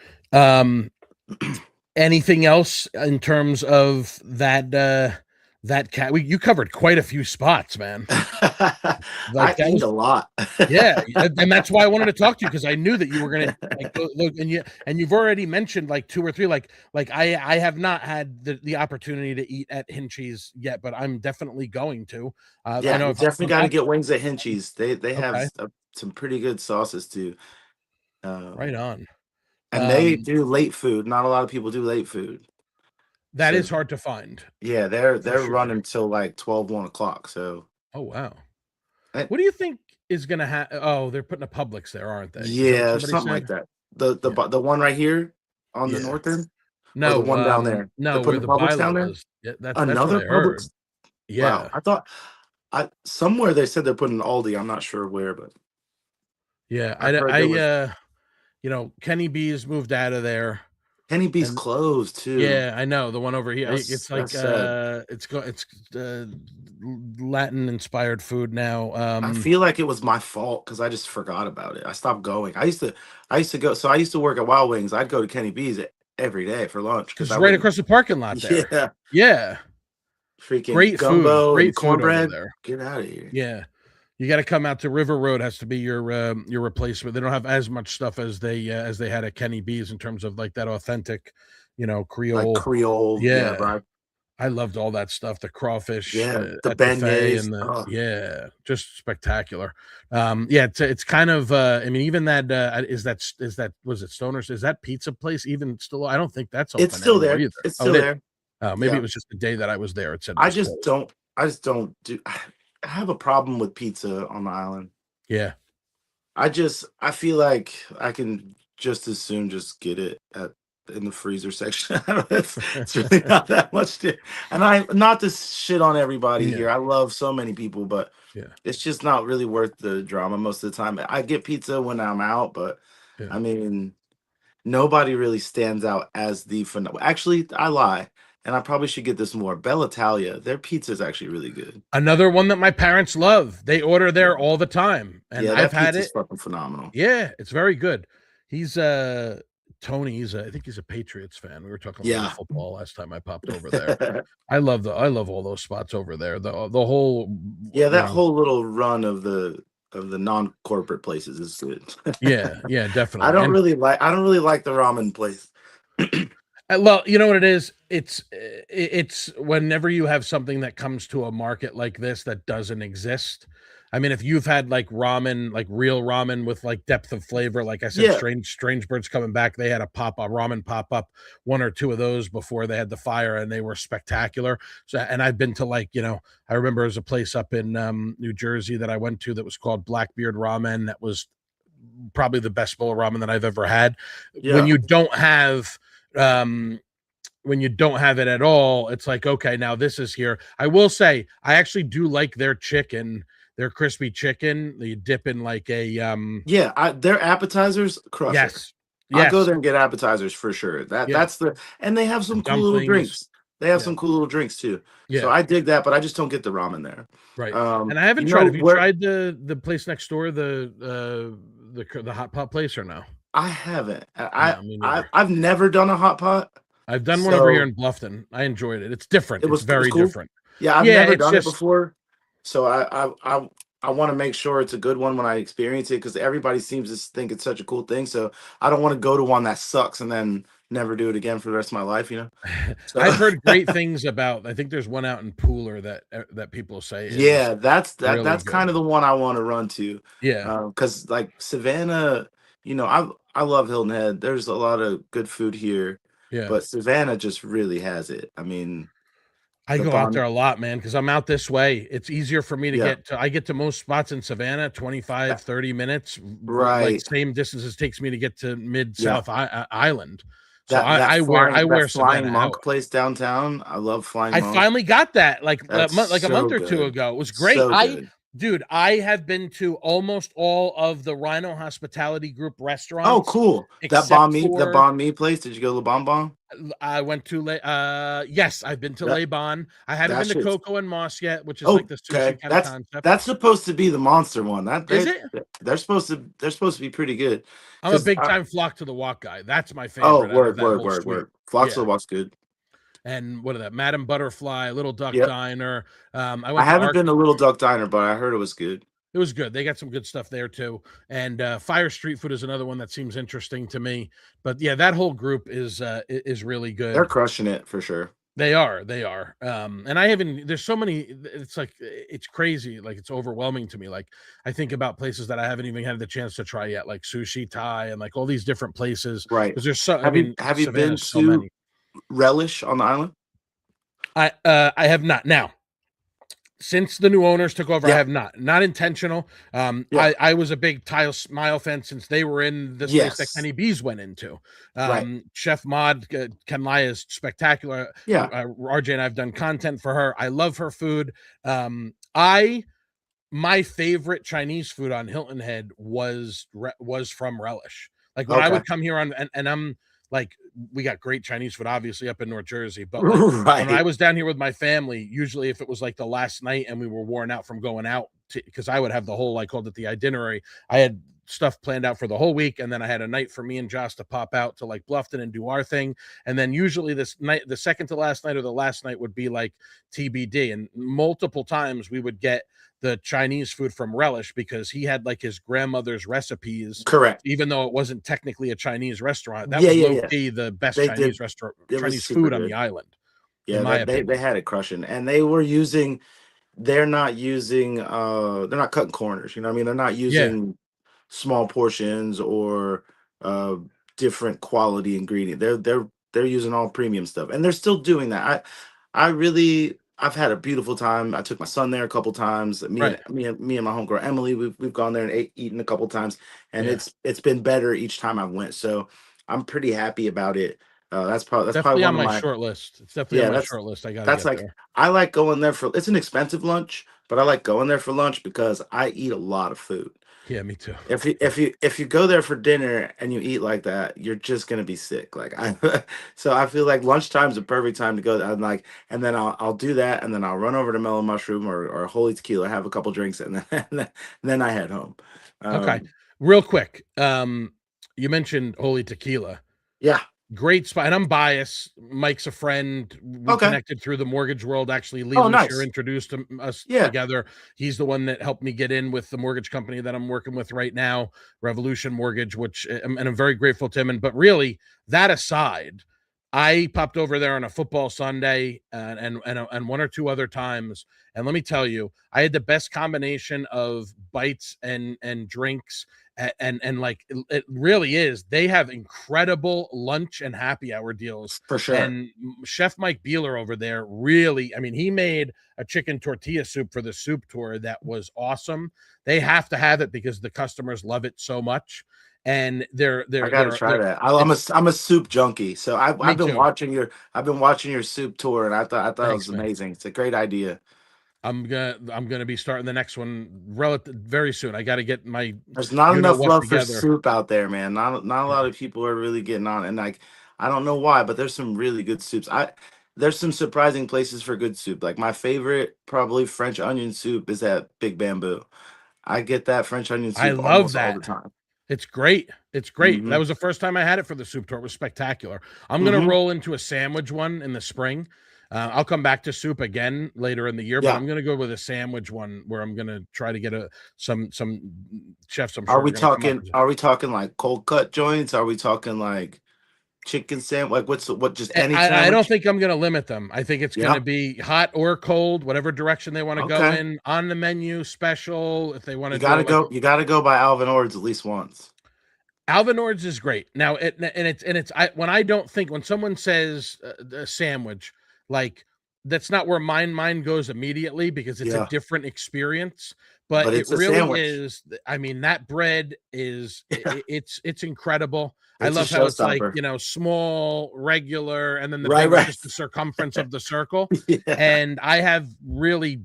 Anything else in terms of that cat? You covered quite a few spots, man. I eat a lot. Yeah, and that's why I wanted to talk to you, because I knew that you were gonna look, and you've already mentioned like 2 or 3. Like I have not had the opportunity to eat at Henchie's yet, but I'm definitely going to. I know you definitely got to get wings at Henchie's. They have some pretty good sauces too. Right on. And they do late food. Not a lot of people do late food. That is hard to find. Yeah, they're running till like 12, 1 o'clock. So. Oh wow. What do you think is gonna happen? Oh, they're putting a Publix there, aren't they? Yeah, something like that. The one right here on the north end. No, or the one down there. No, where the Publix down there. Yeah, another Publix. Yeah, wow. I thought somewhere they said they're putting an Aldi. I'm not sure where, but yeah, Kenny B's moved out of there. Kenny B's closed too. Yeah, I know the one over here. It's like it's Latin inspired food now. I feel like it was my fault because I just forgot about it. I stopped going. I used to go. So I used to work at Wild Wings. I'd go to Kenny B's every day for lunch because it's right across the parking lot there. Yeah. Freaking great gumbo, food, and cornbread. Get out of here. Yeah. You got to come out to River Road. Has to be your replacement. They don't have as much stuff as they had at Kenny B's in terms of like that authentic, Creole. Like Creole, yeah. Right. I loved all that stuff. The crawfish, the beignets, and just spectacular. It's kind of. I mean, even that is that was it Stoner's? Is that pizza place even still? I don't think that's open. It's still there. Either. It's still there. Maybe it was just the day that I was there. It said. I just don't do. I have a problem with pizza on the island. Yeah. I feel like I can just as soon just get it in the freezer section. It's really not that much. And I not to shit on everybody here. I love so many people, but it's just not really worth the drama most of the time. I get pizza when I'm out, but I mean, nobody really stands out as the phenomenal. Actually, I lie. And I probably should get this more. Bella Italia, their pizza is actually really good. Another one that my parents love. They order there all the time, and I've had it. Fucking phenomenal. Yeah, it's very good. He's Tony, I think he's a Patriots fan. We were talking a little Yeah. football last time I popped over there. I love all those spots over there. The whole, Yeah, you that know, whole little run of the non-corporate places is good. yeah, definitely. And I don't really like the ramen place. well, you know what it is? It's whenever you have something that comes to a market like this that doesn't exist. I mean, if you've had like ramen, like real ramen with like depth of flavor, like I said, Yeah. Strange Birds coming back. They had a ramen pop up, one or two of those before they had the fire, and they were spectacular. So, and I've been to like, I remember there's a place up in New Jersey that I went to that was called Blackbeard Ramen. That was probably the best bowl of ramen that I've ever had. When Yeah. you don't have um when you don't have it at all, it's like, okay, now this is here. I will say I actually do like their chicken, their crispy chicken. You dip in like a Yeah, their appetizers crush it. yes, I'll go yes, there and get appetizers for sure. yeah, And they have the some cool little dumplings, drinks. They have yeah, some cool little drinks too. So yeah, I dig that, but I just don't get the ramen there. right. And I haven't You tried. know Have you where tried the place next door, the hot pot place or no? I haven't. No, me neither. I've never done a hot pot. I've done one over here So in Bluffton. I enjoyed it. It's different. It's it was very cool. different. Yeah, I've Yeah, never it's done it just before. So I want to make sure it's a good one when I experience it because everybody seems to think it's such a cool thing. So I don't want to go to one that sucks and then never do it again for the rest of my life, you know? So I've heard great things about. I think there's one out in Pooler that people say is yeah, really that's good. kind of the one I want to run to. Yeah, Because like Savannah, I love Hilton Head. There's a lot of good food here, yeah. but Savannah just really has it. I mean, I the go out bon there a lot, man, because I'm out this way. It's easier for me to yeah, get to. I get to most spots in Savannah, uh, 25, 30 minutes, like right. same distance it takes me to get to mid Yeah. South Island. So I That wear flying Savannah out. monk place downtown. I love flying I monk. finally got that like That's like a so month or two good. ago. It was great. So good. Dude, I have been to almost all of the Rhino Hospitality Group Oh, restaurants cool. except That for banh mi place. Did you go to the Bon Bon? I went to yes, I've been to That Le Bon. I haven't that been to shit's Coco and Moss yet, which is like oh, the okay. sushi kind of concept. That's supposed to be the monster one. Is it? They're supposed to be pretty good. I'm a Cause big time Flock to the Walk guy. That's my oh, favorite out of that whole suite. word. Flox Yeah. Walk's good. And what are that? Madam Butterfly, Little Duck Yep. Diner. I I went to haven't Arc. been to Little Duck Diner, but I heard it was good. It was good. They got some good stuff there too. And Fire Street Food is another one that seems interesting to me. But yeah, that whole group is really They're good. crushing it for sure. They are. And I haven't, there's so many, it's like, it's crazy. Like it's overwhelming to me. Like I think about places that I haven't even had the chance to try yet, like Sushi Thai and like all these different places. Right. Because there's so, I mean, Have you been Savannah's so to many. Relish on the island? I have not. Now, since the new owners took over, I Yeah. have not intentional. Yeah. I was a big Tile Smile fan since they were in this place that Yes. Kenny B's went into. Right. Chef Maud Ken Lai is spectacular. Yeah. RJ and I've done content for her. I love her food. I My favorite Chinese food on Hilton Head was from Relish. Like when I Okay. would come here and I'm like, we got great Chinese food, obviously, up in North Jersey. But like when I Right. was down here with my family, usually if it was like the last night and we were worn out from going out, because I would have the whole, I called it the itinerary. I had stuff planned out for the whole week, and then I had a night for me and Josh to pop out to like Bluffton and do our thing. And then usually this night, the second to last night or the last night would be like TBD. And multiple times we would get the Chinese food from Relish because he had like his grandmother's recipes, Correct. even though it wasn't technically a Chinese restaurant. That Yeah, was yeah, low yeah. key the best They did. Chinese restaurant, It was Chinese super food on the good. island, in Yeah, my they opinion. had it crushing, and they're not cutting corners. You know what I mean? They're not Yeah, using small portions or uh different quality ingredient. They're using all premium stuff, and they're still doing that. I've had a beautiful time. I took my son there a couple times. right. Me and my homegirl Emily, we've gone there and eaten a couple times, and Yeah, it's been better each time I went. So I'm pretty happy about it. That's probably definitely on one of my my short list. It's definitely on yeah. my short list. I got to That's get like there. I like going there for it's an expensive lunch, but I like going there for lunch because I eat a lot of food. Yeah, me too. If you go there for dinner and you eat like that, you're just gonna be sick. Like I, so I feel like lunchtime's a perfect time to go. I'm like, and then I'll do that, and then I'll run over to Mellow Mushroom or Holy Tequila, have a couple drinks, and then then I head home. Okay, Um, real quick. You mentioned Holy Tequila. Yeah. Great spot. And I'm biased. Mike's a friend. We Okay. connected through the mortgage world. Actually, Lee Oh, Lucier nice. introduced us Yeah. together. He's the one that helped me get in with the mortgage company that I'm working with right now, Revolution Mortgage, which and I'm very grateful to him. But really, that aside, I popped over there on a football Sunday and one or two other times. And let me tell you, I had the best combination of bites and drinks and like it really is. They have incredible lunch and happy hour deals. For sure. And Chef Mike Beeler over there really, I mean, he made a chicken tortilla soup for the soup tour that was awesome. They have to have it because the customers love it so much. And I gotta try that. it's I'm a soup junkie, so me too. I've been watching your soup tour, and I thought it was Thanks, man. amazing. It's a great idea. I'm gonna be starting the next one relative very soon. I got to get my There's not you know enough what love for together. soup out there, man. Not a Yeah. lot of people are really getting on, and like I don't know why, but there's some really good soups. There's some surprising places for good soup. Like my favorite, probably French onion soup, is at Big Bamboo. I get that French onion I soup love almost all that. the time. It's great. It's great. That Hmm. was the first time I had it for the soup tour. It was spectacular. I'm gonna Hmm. roll into a sandwich one in the spring. I'll come back to soup again later in the year, but Yeah. I'm gonna go with a sandwich one where I'm gonna try to get some chefs. I'm Are sure we are gonna come up. talking? Are we talking like cold cut joints? Are we talking like chicken sandwich? Like what? Just any I don't sandwich? think I'm gonna limit them. I think it's gonna Yeah. be hot or cold, whatever direction they want to go Okay. in on the menu. Special if they want You to do gotta it like go. You gotta go by Alvin Ords at least once. Alvin Ords is great. Now, when I don't think when someone says a sandwich, like that's not where mind goes immediately because it's a Yeah, different experience. But but it it's a really sandwich. is. I mean, that bread is Yeah, it's incredible. I it's a love how it's like showstopper. small, regular, and then the Right, big is right. just the circumference of the circle. Yeah, And I have really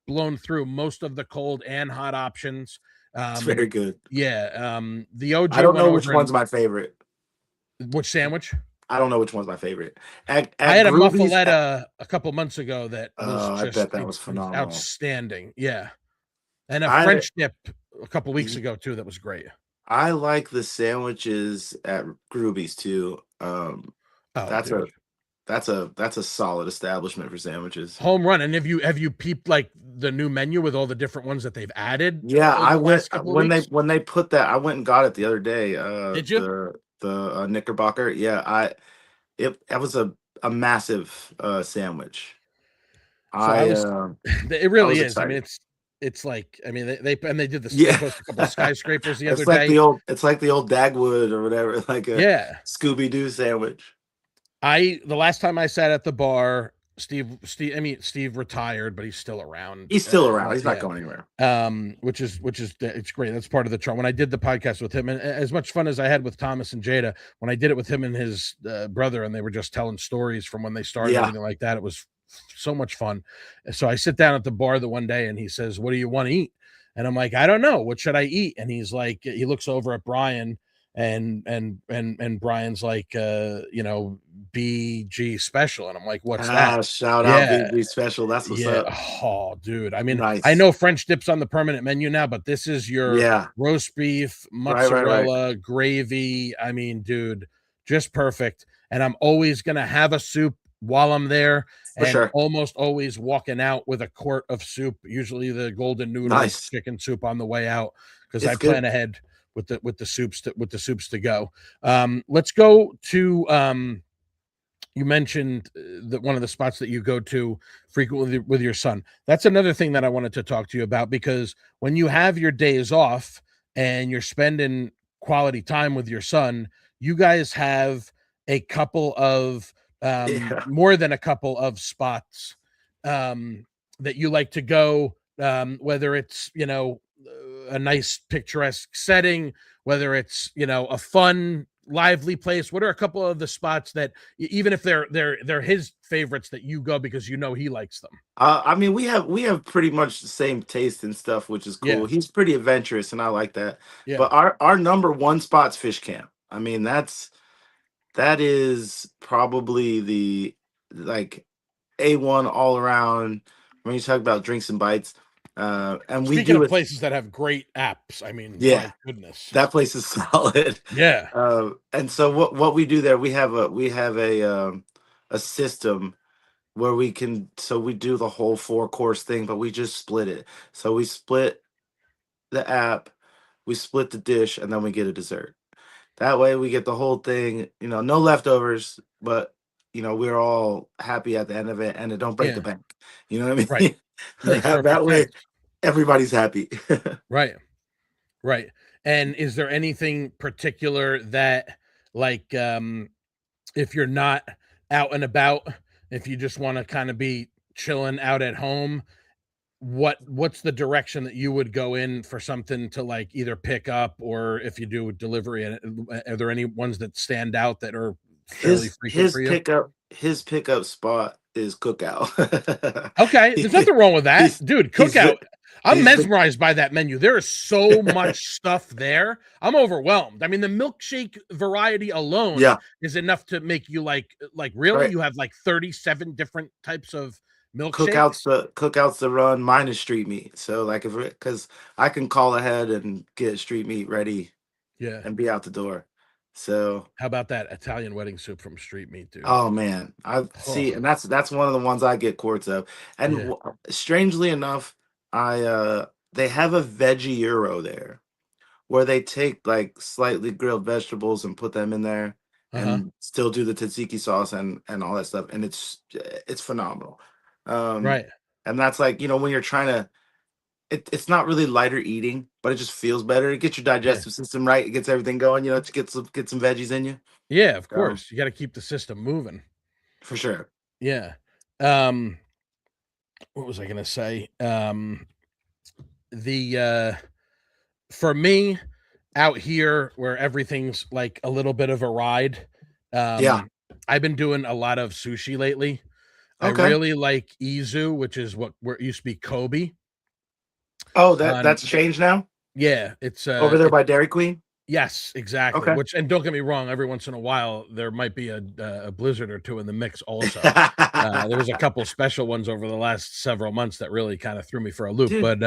blown through most of the cold and hot options. it's very Um, good. yeah, the I OG don't one know which over one's in my favorite. which sandwich? I don't know which one's my favorite. I At had a Groovy's, muffaletta a couple months ago that was I just bet that was phenomenal. outstanding. Yeah, and a I French dip a couple weeks y- ago too that was great. I like the sandwiches at Groovy's too. Oh, That's dude, a solid establishment for sandwiches. home run! And have you peeped like the new menu with all the different ones that they've added Yeah, in I the went last couple of when they weeks? when they put that. I went and got it the other day. Did you? The Knickerbocker. Yeah, I it that was a massive So I was. It I really was is. I mean, excited. it's like I mean they did this. They Yeah, posted a couple of skyscrapers the other it's like day. the old Dagwood or whatever, like a Yeah, Scooby Doo sandwich. the last time I sat at the bar, Steve. I mean, Steve retired, but he's still around. He's still around. He's not Yeah, going anywhere. which is it's great. That's part of the charm. When I did the podcast with him, and as much fun as I had with Thomas and Jada, when I did it with him and his brother, and they were just telling stories from when they started, Yeah. everything like that, it was so much fun. So I sit down at the bar the one day, and he says, "What do you want to eat?" And I'm like, "I don't know. What should I eat?" And he's like, he looks over at Brian. And Brian's like BG special, and I'm like, what's that? Shout out Yeah, BB Special. That's what's yeah. up. Oh, dude. I mean, I Nice. know French dips on the permanent menu now, but this is your Yeah. roast beef, Right. Right. Right. mozzarella, gravy. I mean, dude, just perfect. And I'm always gonna have a soup while I'm there, For and sure. almost always walking out with a quart of soup, usually the golden noodles Nice. chicken soup on the way out, because I It's good. plan ahead with the soups to go. Let's go to you mentioned that one of the spots that you go to frequently with your son. That's another thing that I wanted to talk to you about because when you have your days off and you're spending quality time with your son, you guys have a couple of Yeah. more than a couple of spots that you like to go, whether it's a nice picturesque setting, whether it's a fun lively place. What are a couple of the spots that even if they're his favorites that you go because he likes them? I mean, we have pretty much the same taste and stuff, which is Yeah, cool. He's pretty adventurous, and I like that. yeah. But our number one spot's fish camp. I mean, that is probably the like A1 all around when you talk about drinks and bites. And we Speaking do of it. places that have great apps, I mean, Yeah, my goodness. that place is solid. Yeah. And so what we do there, we have a system where we do the whole 4 course thing, but we just split it. So we split the app, we split the dish, and then we get a dessert. That way we get the whole thing, no leftovers, but we're all happy at the end of it, and it don't break the Yeah. bank. You know what I Right. mean? Makes That perfect way sense. everybody's happy. Right. Right. And is there anything particular that, like, if you're not out and about, if you just want to kind of be chilling out at home, what's the direction that you would go in for something to like either pick up, or if you do a delivery? And are there any ones that stand out that are fairly His frequent his for you? pickup his pickup spot is Cookout. Okay, there's He- nothing wrong with that, he's dude. he's Cookout. the I'm he's the mesmerized by that menu. There is so much stuff there. I'm overwhelmed. I mean, the milkshake variety alone yeah, is enough to make you like really? right. You have like 37 different types of Cookout's milkshakes? the Cookout's the run. Mine is street meat. So like if because I can call ahead and get street meat ready Yeah. and be out the door. So How about that Italian wedding soup from Street Meat, dude? oh man, I Oh, see, and that's one of the ones I get quarts of. And yeah. strangely enough, I they have a veggie euro there where they take like slightly grilled vegetables and put them in there Uh-huh. and still do the tzatziki sauce and all that stuff, and it's phenomenal. Um, Right. and that's like when you're trying to, it's not really lighter eating, but it just feels better. It gets your Yeah. digestive system right. It gets everything going. To get some veggies in you. Yeah, of So course. You gotta keep the system moving. for sure. Yeah. What was I gonna say? The For me, out here where everything's like a little bit of a ride, Yeah. I've been doing a lot of sushi lately. I Okay. really like Izu, which is where it used to be Kobe. Oh, Um, that's changed now yeah, over there by Dairy Queen. yes, exactly. Okay. Which, and don't get me wrong, every once in a while there might be a blizzard or two in the mix also. There was a couple special ones over the last several months that really kind of threw me for a loop, Dude, but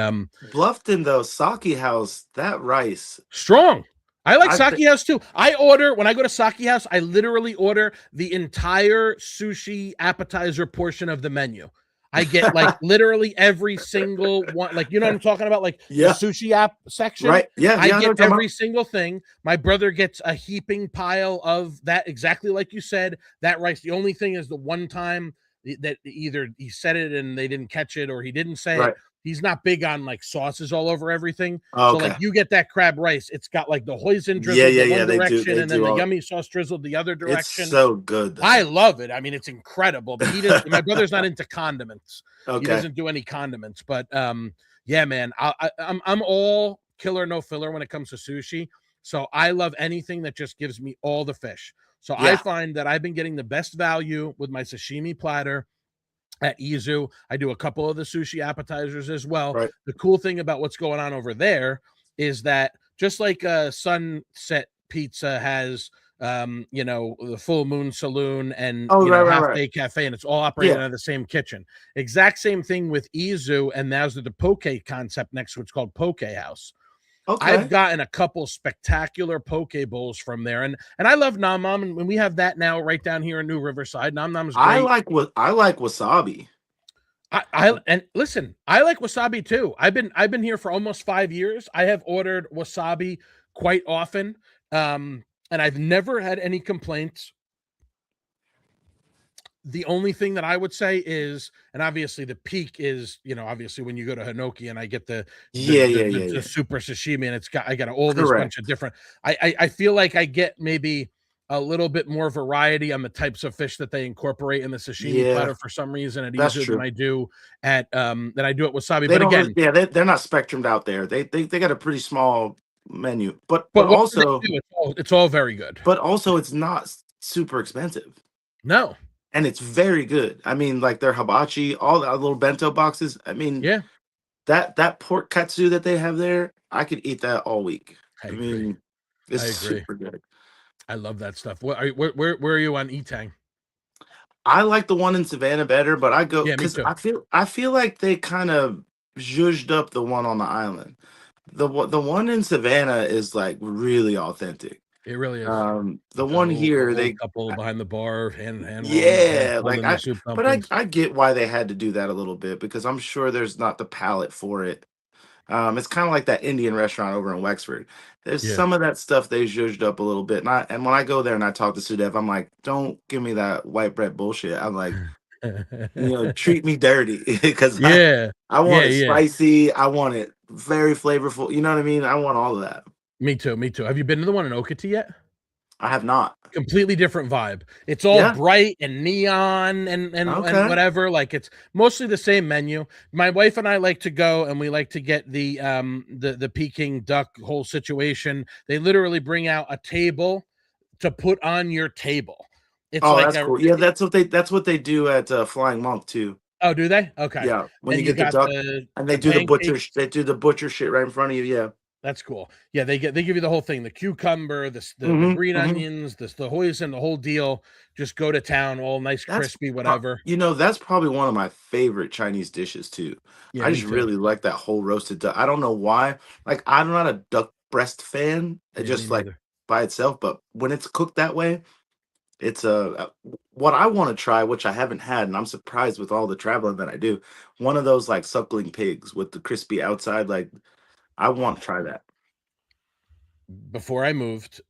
Bluffton though, Saki House, that rice. strong. I like I've been, Saki House too. I order when I go to Saki House, I literally order the entire sushi appetizer portion of the menu. I get like literally every single one, like you know what I'm talking about, like the yeah, sushi app section. right. Yeah, I yeah, I know get what you're talking every about. single thing. My brother gets a heaping pile of that, exactly like you said. That rice. The only thing is the one time that either he said it and they didn't catch it, or he didn't say it. Right. He's not big on like sauces all over everything. So like Okay. you get that crab rice, it's got like the hoisin Yeah, drizzled yeah, the yeah. one They do. direction They and then do the all. yummy sauce drizzled the other It's direction. so good I though. love it. I mean, it's incredible. But he does. My brother's not into condiments. He Okay. doesn't do any condiments. But yeah, man, I'm all killer no filler when it comes to sushi. So I love anything that just gives me all the fish. So I Yeah. find that I've been getting the best value with my sashimi platter at Izu. I do a couple of the sushi appetizers as well. Right. The cool thing about what's going on over there is that just like Sunset Pizza has the Full Moon Saloon and Oh, right, right, Half right. Day Cafe, and it's all operating Yeah. out of the same kitchen. Exact same thing with Izu, and now's the poke concept next to it's called Poke House. I've Okay. gotten a couple spectacular poke bowls from there, and I love Nam Nam, and we have that now right down here in New Riverside. Nam Nam's great. I like wasabi. I and listen, I like wasabi too. I've been here for almost 5 years. I have ordered wasabi quite often, and I've never had any complaints. The only thing that I would say is, and obviously the peak is, obviously when you go to Hinoki and I get Yeah, yeah, yeah, the yeah. super sashimi, and I got all this bunch of Correct. different. I feel like I get maybe a little bit more variety on the types of fish that they incorporate in the sashimi Yeah, platter for some reason at that's Izu true. than I do at Wasabi. They But don't really. again, Yeah, they're not spectrumed out there. They got a pretty small menu, but whatever they do, it's all very good. but also it's not super expensive. No, And it's very good. I mean, like their hibachi, all the little bento boxes. I mean, yeah, that pork katsu that they have there, I could eat that all week. I I agree. mean, it's I agree. super good. I love that stuff. Where are you on Etang? I like the one in Savannah better, but I go Yeah, me because too. I feel like they kind of zhuzhed up the one on the island. The one in Savannah is like really authentic. It really is. The Got one a little here, old couple behind the bar, hand warming, yeah, like holding the soup but dumplings. I get why they had to do that a little bit because I'm sure there's not the palate for it. It's kind of like that Indian restaurant over in Wexford. There's Yeah. some of that stuff they zhuzhed up a little bit. And when I go there and I talk to Sudev, I'm like, don't give me that white bread bullshit. I'm like, treat me dirty because Yeah. I want Yeah, it yeah. spicy. I want it very flavorful. You know what I mean? I want all of that. Me too, me too. Have you been to the one in Okata yet? I have not. Completely different vibe. It's all Yeah. bright and neon and Okay. whatever. Like it's mostly the same menu. My wife and I like to go and we like to get the Peking duck whole situation. They literally bring out a table to put on your table. It's Oh, like that's a cool. Yeah, that's what they do at Flying Monk too. oh, do they? Okay. Yeah, when And you you get the got duck and they the do the butcher pancakes. they do the butcher shit right in front of you. Yeah. That's cool. Yeah, they give you the whole thing, the cucumber, the Hmm. green Hmm. onions, the hoisin, the whole deal. Just go to town, all nice, crispy, whatever. That's probably one of my favorite Chinese dishes too. Yeah, I me just too. really like that whole roasted duck. I don't know why. Like I'm not a duck breast fan, Yeah, me just like neither. by itself, but when it's cooked that way, it's what I want to try, which I haven't had, and I'm surprised with all the traveling that I do. One of those like suckling pigs with the crispy outside. Like I want to try that. Before I moved,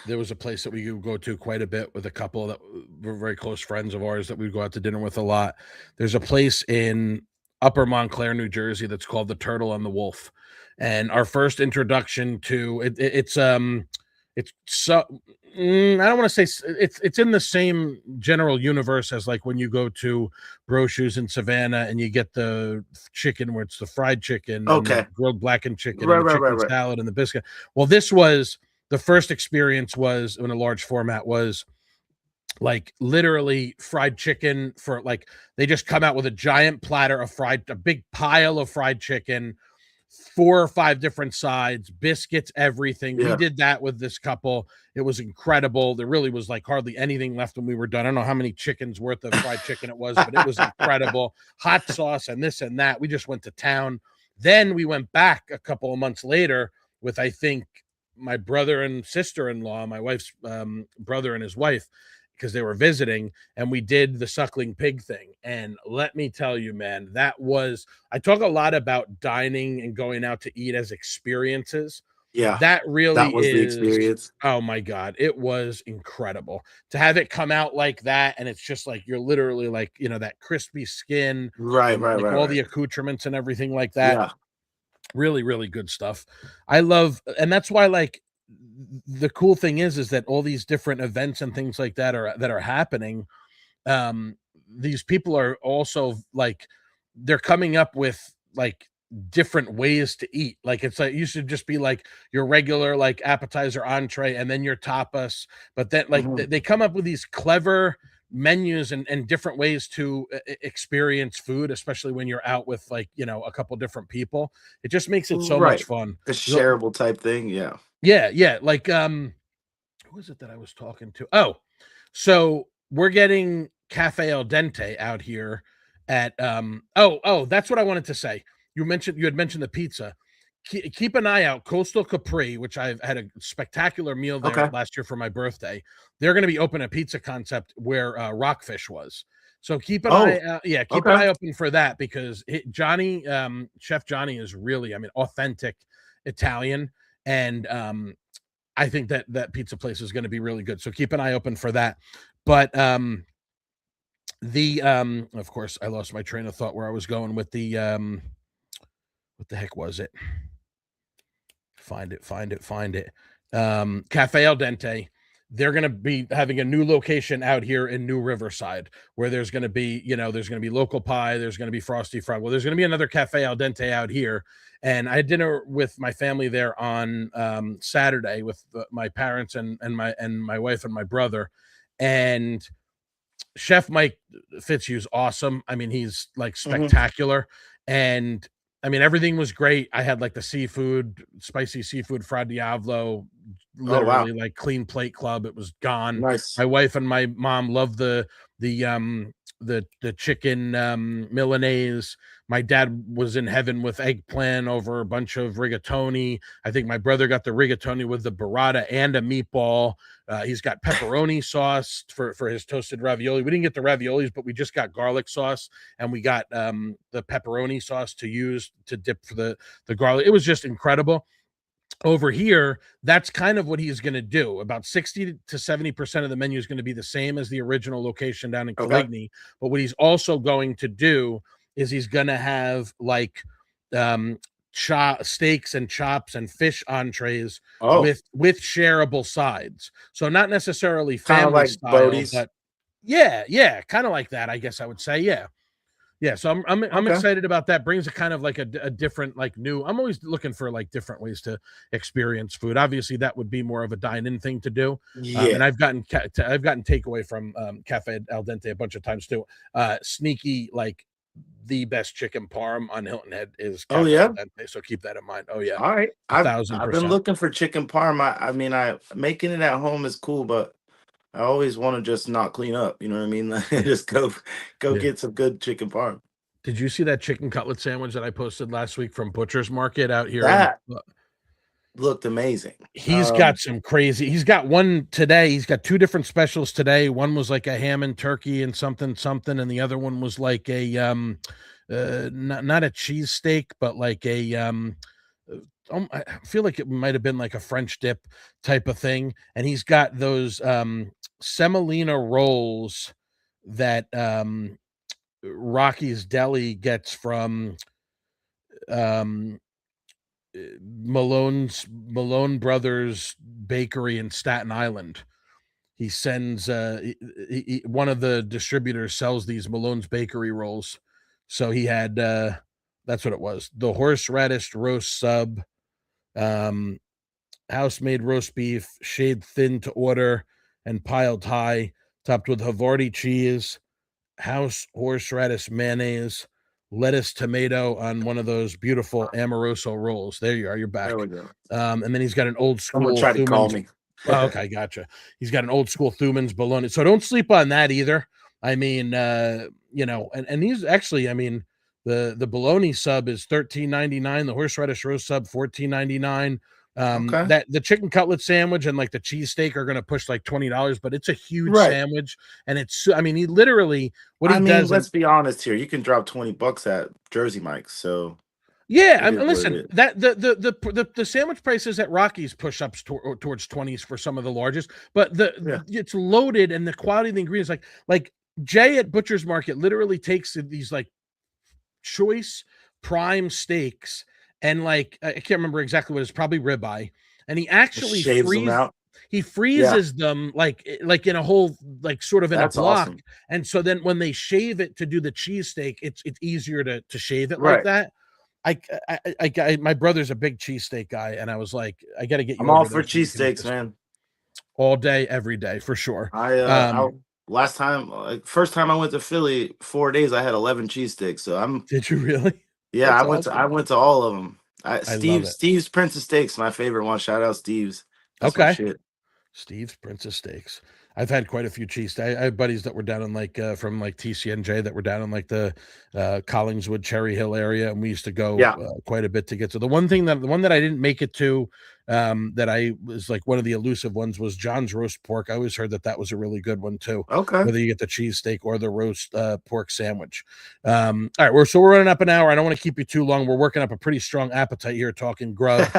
there was a place that we would go to quite a bit with a couple that were very close friends of ours that we'd go out to dinner with a lot. There's a place in Upper Montclair, New Jersey that's called the Turtle and the Wolf. And our first introduction to it's so I don't want to say it's in the same general universe as like when you go to Brochu's in Savannah and you get the chicken where it's the fried chicken and the Okay. grilled blackened chicken Right, and the right, right, chicken right. salad and the biscuit. Well, this was the first experience was in a large format was like literally fried chicken for like they just come out with a giant platter of a big pile of fried chicken, 4 or 5 different sides, biscuits, everything. We Yeah. did that with this couple. It was incredible. There really was like hardly anything left when we were done. I don't know how many chickens worth of fried chicken it was, but it was incredible. Hot sauce and this and that. We just went to town. Then we went back a couple of months later with, I think, my brother and sister-in-law, my wife's brother and his wife, because they were visiting, and we did the suckling pig thing. And let me tell you, man, that was I talk a lot about dining and going out to eat as experiences. Yeah. That really That was the is, experience. oh my God, it was incredible to have it come out like that. And it's just like you're literally like, that crispy skin Right, and right, like right, all right. the accoutrements and everything like that. Yeah. Really, really good stuff. I love, and that's why like the cool thing is that all these different events and things like that are happening. These people are also like they're coming up with like different ways to eat. Like it's like you should just be like your regular like appetizer, entree, and then your tapas. But then like Mhm. they come up with these clever menus and different ways to experience food, especially when you're out with like a couple different people. It just makes it so much Right. fun. A shareable type thing. Yeah. Yeah, yeah. Like who was it that I was talking to? Oh, so we're getting Cafe Al Dente out here at that's what I wanted to say. You had mentioned the pizza. Keep an eye out. Coastal Capri, which I've had a spectacular meal there Okay. last year for my birthday. They're going to be open a pizza concept where Rockfish was. So keep an eye Oh, out. Yeah, keep an okay. eye open for that because Johnny, Chef Johnny is really, I mean, authentic Italian. And I think that pizza place is going to be really good. So keep an eye open for that. But the of course I lost my train of thought where I was going with the what the heck was it? Find it. Cafe Al Dente. They're going to be having a new location out here in New Riverside where there's going to be, there's going to be local pie, there's going to be frosty frog. Well, there's going to be another Cafe Al Dente out here. And I had dinner with my family there on Saturday with my parents and my wife and my brother. And Chef Mike Fitzhugh's awesome. I mean, he's like Hmm. spectacular. And I mean, everything was great. I had like the seafood, spicy seafood fra diavolo, Oh wow, literally like clean plate club. It was gone. nice. My wife and my mom love the chicken Milanese. My dad was in heaven with eggplant over a bunch of rigatoni. I think my brother got the rigatoni with the burrata and a meatball. He's got pepperoni sauce for his toasted ravioli. We didn't get the raviolis, but we just got garlic sauce, and we got the pepperoni sauce to use to dip for the garlic. It was just incredible. Over here, that's kind of what he's going to do. About 60 to 70% of the menu is going to be the same as the original location down in Okay. Coligny. But what he's also going to do is he's going to have like steaks and chops and fish entrees Oh, with shareable sides. So not necessarily kind of family like style, Bodie's. but yeah, kind of like that, I guess I would say. Yeah, so I'm Okay. excited about that. Brings a kind of like a different, like new. I'm always looking for like different ways to experience food. Obviously, that would be more of a dine-in thing to do. And Yeah. I've gotten takeaway from Cafe Al Dente a bunch of times too. Sneaky, like the best chicken parm on Hilton Head is Oh Cafe Al yeah. Dente. So keep that in mind. Oh yeah, All right. a thousand I've been percent. looking for chicken parm. I mean, I making it at home is cool, but I always want to just not clean up. You know what I mean? Just go Yeah. get some good chicken parm. Did you see that chicken cutlet sandwich that I posted last week from Butcher's Market out here in? That looked amazing. He's got some crazy. He's got one today. He's got two different specials today. One was like a ham and turkey and something something, and the other one was like a not a cheesesteak, but like a I feel like it might have been like a French dip type of thing. And he's got those semolina rolls that Rocky's Deli gets from um Malone Brothers Bakery in Staten Island. He sends one of the distributors sells these Malone's Bakery rolls. So he had that's what it was. The horseradish roast sub, um, house made roast beef, shaved thin to order and piled high, topped with Havarti cheese, house horseradish mayonnaise, lettuce, tomato on one of those beautiful Amoroso rolls. There you are. You're There back. we go. And then he's got an old Someone school tried to call Thuman's. me. Oh, okay, gotcha. He's got an old school Thuman's bologna. So don't sleep on that either. I mean, and he's actually, I mean, the bologna sub is $13.99. The horseradish roast sub $14.99. Okay. That the chicken cutlet sandwich and like the cheesesteak are going to push like $20, but it's a huge Right. sandwich, and it's. I mean, he literally what he I mean, does. let's be honest here. You can drop $20 at Jersey Mike's, so Yeah, it I is mean, what it listen, is. that the sandwich prices at Rockies push ups towards 20s for some of the largest, but Yeah. it's loaded and the quality of the ingredients, like Jay at Butcher's Market literally takes these like choice prime steaks and like I can't remember exactly what it's probably ribeye, and he Just actually shaves them out. Yeah, freezes them like in a whole like sort of in a that's block, awesome. and so then when they shave it to do the cheesesteak, it's easier to shave it like Right. that. My brother's a big cheesesteak guy, and I was like, I got to get you I'm all over for there so you can eat cheesesteaks, this man. all day, every day for sure. I last time, like first time I went to Philly, 4 days I had 11 cheesesteaks. So I'm Did you really? yeah, That's I awesome. went to all of them. I love it. Steve's Princess Steaks, my favorite one. Shout out Steve's. That's my Okay. shit. Steve's Princess Steaks. I've had quite a few cheese. I have buddies that were down in like from like TCNJ that were down in like the Collingswood, Cherry Hill area, and we used to go Yeah. quite a bit to get to. The one that I didn't make it to, that I was like one of the elusive ones was John's roast pork. I always heard that was a really good one too. Okay. Whether you get the cheesesteak or the roast pork sandwich. All right, we're running up an hour. I don't want to keep you too long. We're working up a pretty strong appetite here talking grub.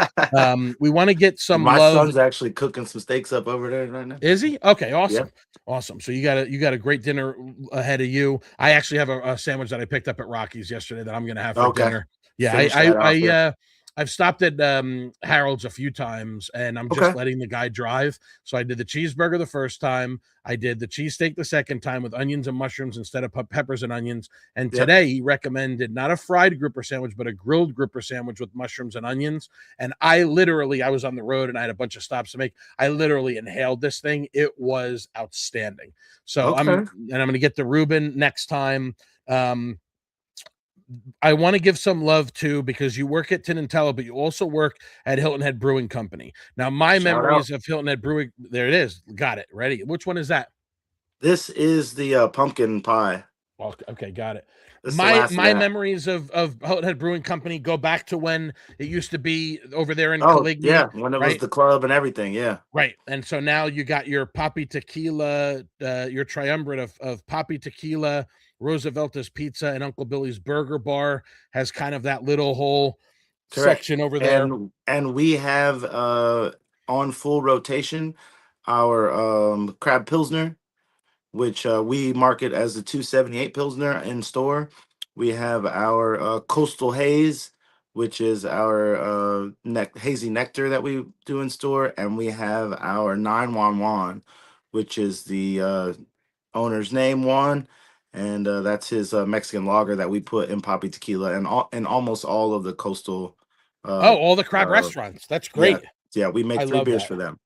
We want to get some My love. son's actually cooking some steaks up over there right now. Is he? Okay, Yeah. awesome. So you got a great dinner ahead of you. I actually have a sandwich that I picked up at Rocky's yesterday that I'm gonna have for Okay. dinner. Yeah, Finish that off here. I've stopped at Harold's a few times, and I'm just Okay. letting the guy drive. So I did the cheeseburger the first time. I did the cheesesteak the second time with onions and mushrooms instead of peppers and onions. And Yep. today he recommended not a fried grouper sandwich, but a grilled grouper sandwich with mushrooms and onions. And I was on the road and I had a bunch of stops to make. I literally inhaled this thing. It was outstanding. So Okay. I'm going to get the Reuben next time. I want to give some love to, because you work at Tinantella, but you also work at Hilton Head Brewing Company. Now, my Shout out. memories of Hilton Head Brewing, there it is. Got it. Ready. Which one is that? This is the pumpkin pie. Okay, got it. This is the My last of my that. memories of Hilton Head Brewing Company go back to when it used to be over there in Oh yeah, Coligny, when it was right? the club and everything. Yeah. Right. And so now you got your Poppy Tequila, your triumvirate of Poppy Tequila, Roosevelt's Pizza, and Uncle Billy's Burger Bar has kind of that little whole Correct. section over there. And we have on full rotation our crab pilsner, which we market as the 278 pilsner in store. We have our coastal haze, which is our hazy nectar that we do in store, and we have our 911, which is the owner's name Juan, and that's his Mexican lager that we put in Poppy Tequila and almost all of the coastal. Oh, Uh, all the crab uh, restaurants. That's yeah, great. yeah, we I make 3 love beers that. for them.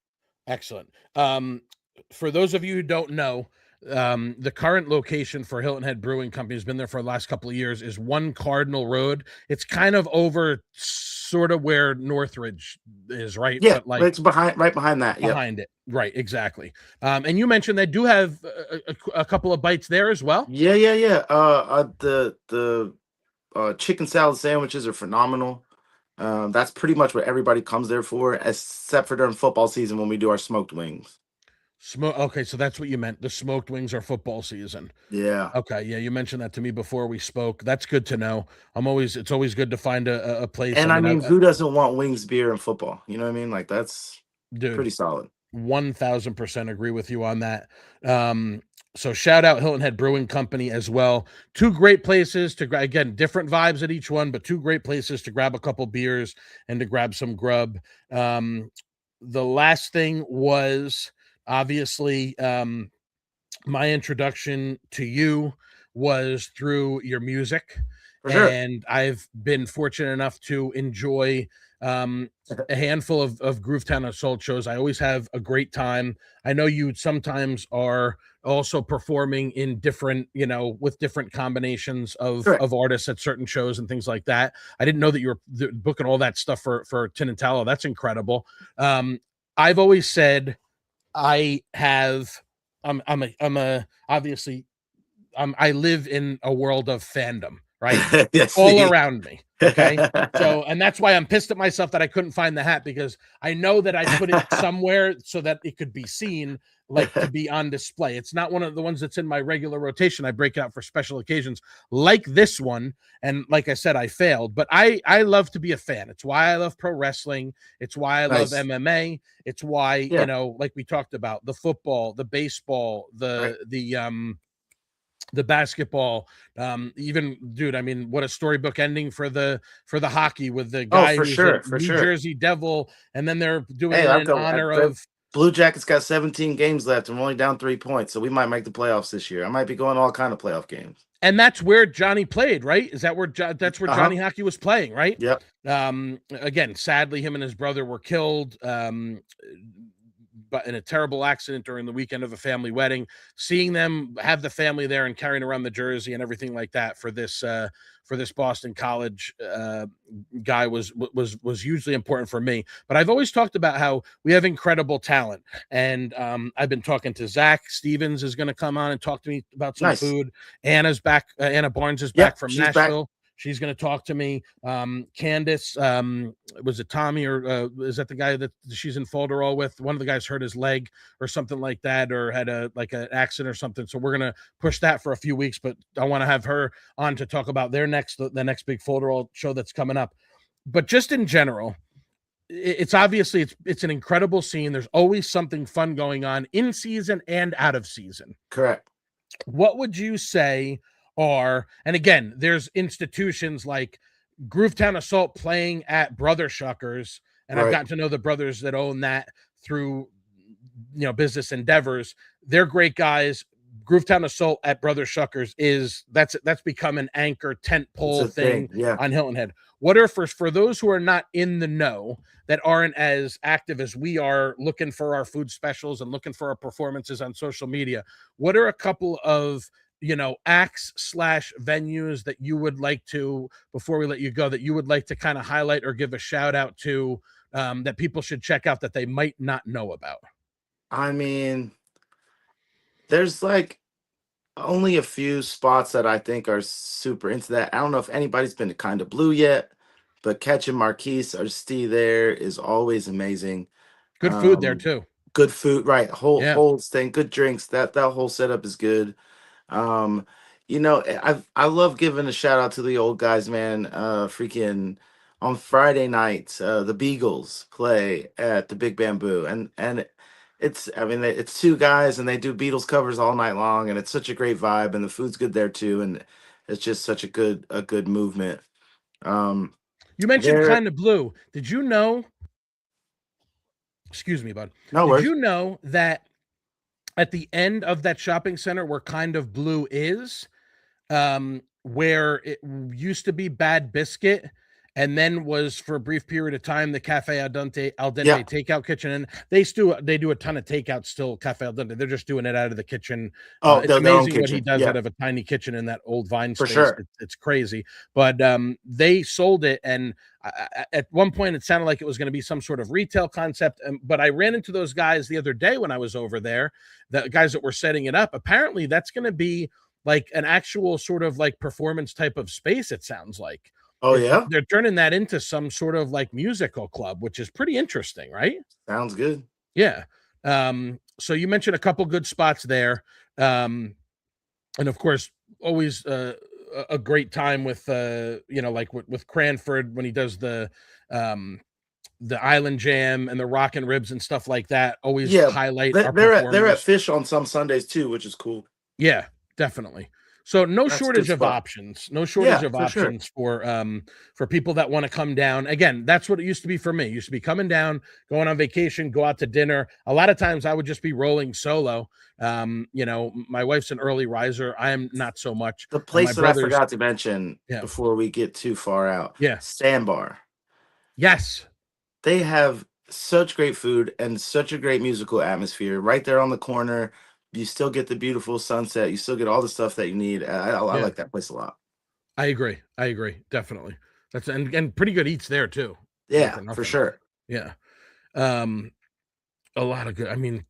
Excellent. For those of you who don't know, the current location for Hilton Head Brewing Company has been there for the last couple of years is 1 Cardinal Road. It's kind of over sort of where Northridge is, right? Yeah, But like right behind that. Yep. behind it. Right, exactly. And you mentioned they do have a couple of bites there as well. Yeah. The chicken salad sandwiches are phenomenal. That's pretty much what everybody comes there for, except for during football season when we do our smoked wings. Okay, so that's what you meant. The smoked wings are football season. Yeah. Okay, yeah, you mentioned that to me before we spoke. That's good to know. It's always good to find a place. And I I mean, mean, who doesn't want wings, beer, and football? You know what I mean? Like that's dude, pretty solid. 1000% agree with you on that. So shout out Hilton Head Brewing Company as well. 2 great places again, different vibes at each one, but 2 great places to grab a couple beers and to grab some grub. The last thing was obviously my introduction to you was through your music, For sure. and I've been fortunate enough to enjoy a handful of Groovetown Assault shows. I always have a great time. I know you sometimes are also performing in different, with different combinations Correct. of artists at certain shows and things like that. I didn't know that you were booking all that stuff for Tin and Tallow. That's incredible. I've always said I have obviously I live in a world of fandom, right? It's Yes. all around me. Okay. So, and that's why I'm pissed at myself that I couldn't find the hat, because I know that I put it somewhere so that it could be seen, like to be on display. It's not one of the ones that's in my regular rotation. I break it out for special occasions like this one. And like I said, I failed, but I love to be a fan. It's why I love pro wrestling. It's why I love Nice. MMA. It's why, Yeah. like we talked about, the football, the baseball, the basketball, even, dude, I mean, what a storybook ending for the hockey with the Oh, guy for who's a sure. For New sure. Jersey Devil, and then they're doing Hey, it I've in honor got of Blue Jackets got 17 games left and we're only down 3 points, so we might make the playoffs this year. I might be going to all kind of playoff games. and that's where Johnny played, right? Is that where that's where Johnny Hockey was playing, right? Yep. Again, sadly, him and his brother were killed but in a terrible accident during the weekend of a family wedding. Seeing them have the family there and carrying around the jersey and everything like that for this Boston College guy was hugely important for me. But I've always talked about how we have incredible talent, and I've been talking to Zach Stevens is going to come on and talk to me about some food. Anna's back. Anna Barnes is back from Nashville. Back. She's going to talk to me. Candace, was it Tommy, or is that the guy that she's in Folderall with? One of the guys hurt his leg or something like that, or had an accident or something. So we're going to push that for a few weeks, but I want to have her on to talk about the next big Folderall show that's coming up. But just in general, it's obviously it's an incredible scene. There's always something fun going on in season and out of season. Correct. What would you say are, and again, there's institutions like Groovetown Assault playing at Brother Shuckers, and I've gotten to know the brothers that own that through business endeavors. They're great guys. Groovetown Assault at Brother Shuckers that's become an anchor tent pole thing on Hilton Head. What are for those who are not in the know, that aren't as active as we are, looking for our food specials and looking for our performances on social media, what are a couple of acts slash venues that you would like to, before we let you go, that you would like to kind of highlight or give a shout out to, that people should check out that they might not know about? I mean, there's like only a few spots that I think are super into that. I don't know if anybody's been to Kind of Blue yet, but Catch and Marquise or Stee there is always amazing. Good food there Um, too. Good food, right? Yeah. Whole thing, good drinks. That whole setup is good. Um, I love giving a shout out to the old guys, man. Freaking on Friday nights, the Beagles play at the Big Bamboo, and it's I mean it's two guys and they do Beatles covers all night long, and it's such a great vibe, and the food's good there too, and it's just such a good movement. Um, You mentioned there, Kind of Blue. Did you know? Excuse me, bud. no Did worries. you know that at the end of that shopping center where Kind of Blue is, where it used to be Bad Biscuit, and then was for a brief period of time the Cafe Al Dente Yeah. takeout kitchen, and they do a ton of takeout still. Cafe Al Dente, they're just doing it out of the kitchen. Oh, It's their own amazing what he kitchen. does Yeah, out of a tiny kitchen in that old Vine for space. sure. It's crazy, but they sold it, and at one point it sounded like it was going to be some sort of retail concept. But I ran into those guys the other day when I was over there, the guys that were setting it up. Apparently, that's going to be like an actual sort of like performance type of space. It sounds like Oh yeah, they're turning that into some sort of like musical club, which is pretty interesting, right? sounds good. Yeah. So you mentioned a couple good spots there. And of course, always a great time with like with Cranford when he does um the Island Jam and the Rockin' Ribs and stuff like that. Always Yeah, highlight they- our they're at performers. Fish on some Sundays too, which is cool. Yeah, definitely. So no That's a good shortage of spot. options. No shortage Yeah, of for sure. options for people that want to come down. Again, that's what it used to be for me. It used to be coming down, going on vacation, go out to dinner. A lot of times I would just be rolling solo. My wife's an early riser. I am not so much. The My place that I brother's forgot to mention yeah. before we get too far out, Yeah. Sandbar. Yes. They have such great food and such a great musical atmosphere right there on the corner. You still get the beautiful sunset. You still get all the stuff that you need. I Yeah. like that place a lot. I agree. I agree. Definitely. That's and pretty good eats there too. Not Yeah, for for nothing. sure. Yeah. Um a lot of good. I mean,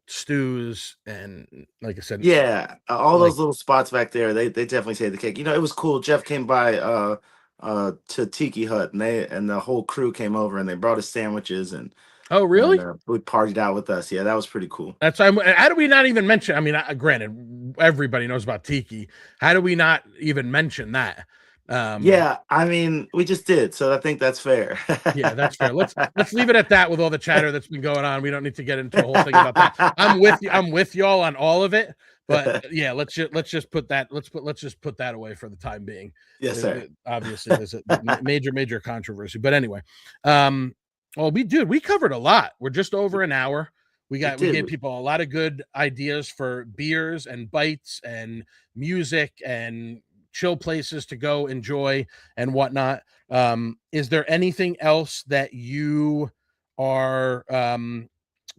stews and like I said, Yeah, all like those little spots back there, they definitely say the cake. It was cool. Jeff came by to Tiki Hut and the whole crew came over and they brought us sandwiches oh and really? we partied out with us. Yeah, that was pretty cool. That's how do we not even mention? I mean, granted, everybody knows about Tiki. How do we not even mention that? Um, Yeah, I mean, we just did, so I think that's fair. yeah, that's fair. Let's leave it at that with all the chatter that's been going on. We don't need to get into a whole thing about that. I'm with you. I'm with y'all on all of it. But yeah, let's just put that let's just put that away for the time being. Yes, sir. Obviously, there's a major controversy. But anyway, well, we covered a lot. We're just over an hour. We gave We people a lot of good ideas for beers and bites and music and chill places to go enjoy and whatnot. Is there anything else that you are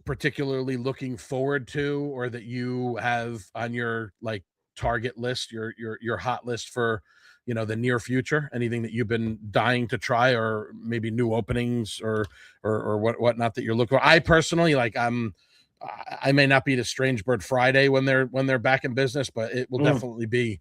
particularly looking forward to, or that you have on your like target list, your hot list for the near future? Anything that you've been dying to try, or maybe new openings, or whatnot that you're looking for? I personally I may not be to Strange Bird Friday when they're back in business, but it will definitely be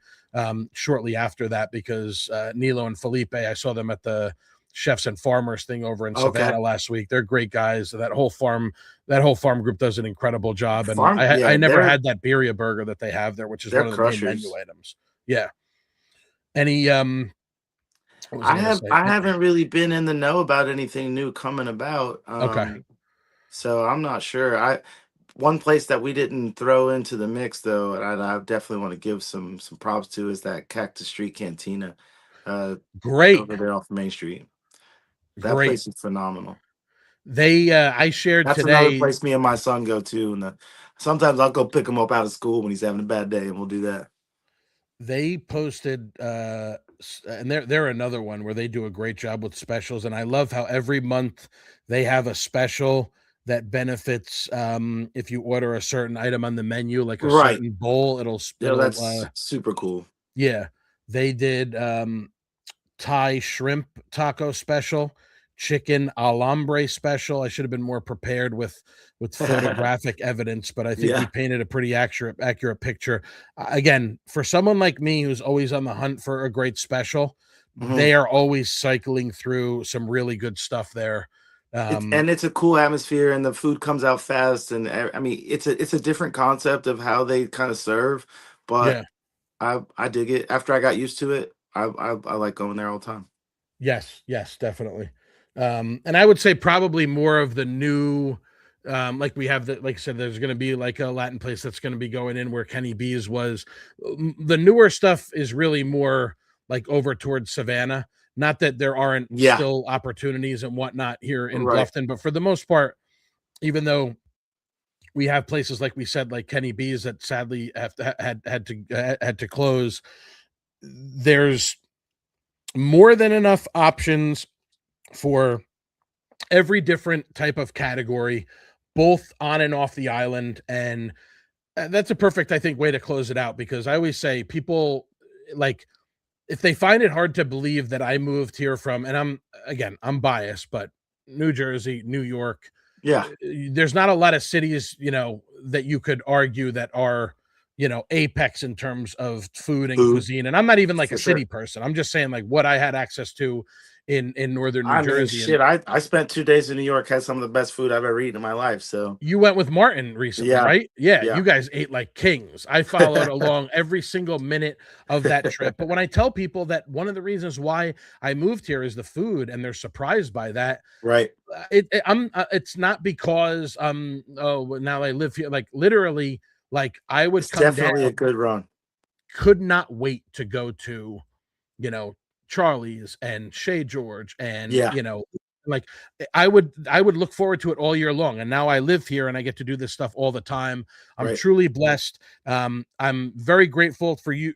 shortly after that, because Nilo and Felipe, I saw them at the Chefs and Farmers thing over in Savannah last week. They're great guys. That whole farm group does an incredible job. And I never had that birria burger that they have there, which is one of the main menu items. Yeah. Any I haven't really been in the know about anything new coming about. Okay. So I'm not sure. One place that we didn't throw into the mix though, and I definitely want to give some props to, is that Cactus Street Cantina, Great. over there off Main Street. That Great. place is phenomenal. I shared That's another today. place me and my son go to, and sometimes I'll go pick him up out of school when he's having a bad day, and we'll do that. They posted and they're another one where they do a great job with specials, and I love how every month they have a special that benefits if you order a certain item on the menu, like a Right. certain bowl, it'll That's super cool. yeah. They did Thai shrimp taco special, chicken alambre special. I should have been more prepared with photographic evidence, but I think Yeah. you painted a pretty accurate picture. Again, for someone like me who's always on the hunt for a great special, Mhm. they are always cycling through some really good stuff there. It's a cool atmosphere, and the food comes out fast, and I mean, it's a different concept of how they kind of serve, but Yeah. I dig it. After I got used to it, I like going there all the time. Yes, yes, definitely. And I would say probably more of the new, like we have the, like I said, there's going to be like a Latin place that's going to be going in where Kenny B's was. The newer stuff is really more like over towards Savannah. Not that there aren't Yeah, still opportunities and whatnot here in right. Bluffton, but for the most part, even though we have places like we said, like Kenny B's that sadly had to close, there's more than enough options for every different type of category, both on and off the island. And that's a perfect, I think, way to close it out, because I always say people, like, if they find it hard to believe that I moved here from, and I'm biased, but New Jersey, New York, Yeah, there's not a lot of cities, that you could argue that are, apex in terms of food and food cuisine. And I'm not even like a for sure. city person. I'm just saying like what I had access to in northern New I mean, Jersey. And shit, I spent 2 days in New York, had some of the best food I've ever eaten in my life. So you went with Martin recently, yeah, right? Yeah, yeah, you guys ate like kings. I followed along every single minute of that trip. But when I tell people that one of the reasons why I moved here is the food, and they're surprised by that, right. it's not because oh, now I live here. Like literally, like I would It's come down, definitely a good run. could not wait to go to, you know, Charlie's and Shea George and, Yeah, like I would look forward to it all year long. And now I live here and I get to do this stuff all the time. I'm right. truly blessed. I'm very grateful for you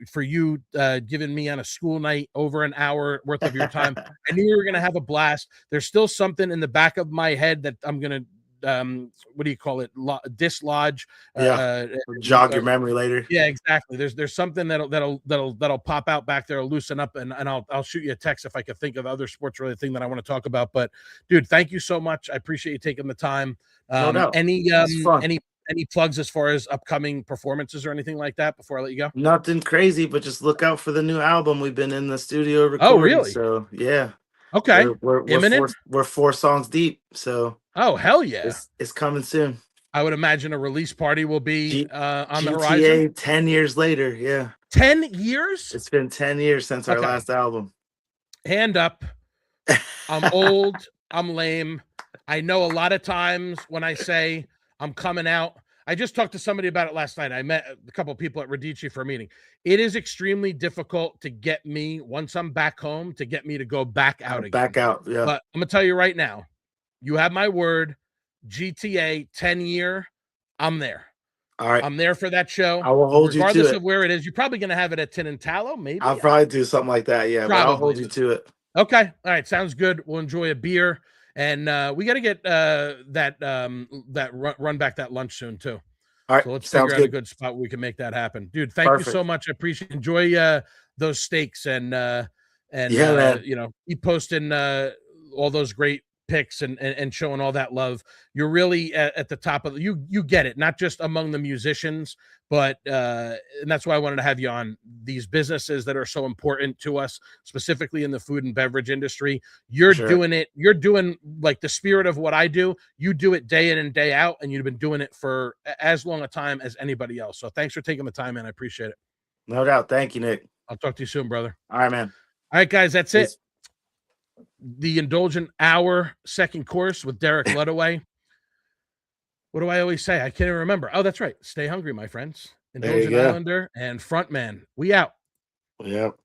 giving me on a school night over an hour worth of your time. I knew we were gonna have a blast. There's still something in the back of my head that I'm gonna what do you call it? Dislodge. Yeah, jog your memory later. Yeah, exactly. There's something that'll pop out back there, loosen up, and I'll shoot you a text if I could think of other sports related thing that I want to talk about. But dude, thank you so much. I appreciate you taking the time. No Um, doubt. any It's um fun. any any plugs as far as upcoming performances or anything like that before I let you go? Nothing crazy, but just look out for the new album. We've been in the studio Oh, recording, really? so yeah, Okay. four Imminent? we're 4 songs deep, so Oh, hell yeah. it's coming soon. I would imagine a release party will be G on the horizon. GTA 10 years later. Yeah, 10 years? it's been 10 years since our Okay. last album. Hand up. I'm old. I'm lame. I know a lot of times when I say I'm coming out, I just talked to somebody about it last night. I met a couple of people at Radici for a meeting. It is extremely difficult to get me, once I'm back home, to get me to go back out again. Back out. Yeah. But I'm going to tell you right now, you have my word. GTA 10 year, I'm there. All right. I'm there for that show. I will hold you to Regardless it. of where it is. You're probably going to have it at Tin and Tallow, maybe. I'll probably do something like that. Yeah, but I'll hold Probably. you to it. Okay. All right. Sounds good. We'll enjoy a beer. And we got to get that run back that lunch soon too. All right. So let's Sounds figure out a good. good spot where we can make that happen. Dude, thank you so Perfect. much. I appreciate enjoy those steaks and Yeah, man. keep posting all those great pics and showing all that love. You're really at the top of you get it, not just among the musicians, but and that's why I wanted to have you on. These businesses that are so important to us, specifically in the food and beverage industry, you're Sure. doing it. You're doing like the spirit of what I do. You do it day in and day out, and you've been doing it for as long a time as anybody else. So thanks for taking the time, man. I appreciate it. No doubt. Thank you, Nick. I'll talk to you soon, brother. All right, man. All right, guys, that's it. Peace. The Indulgent Hour second course with Derrick Ludaway. What do I always say? I can't even remember. Oh, that's right. Stay hungry, my friends. There you Indulgent go. Islander and Frontman. We out. Yep.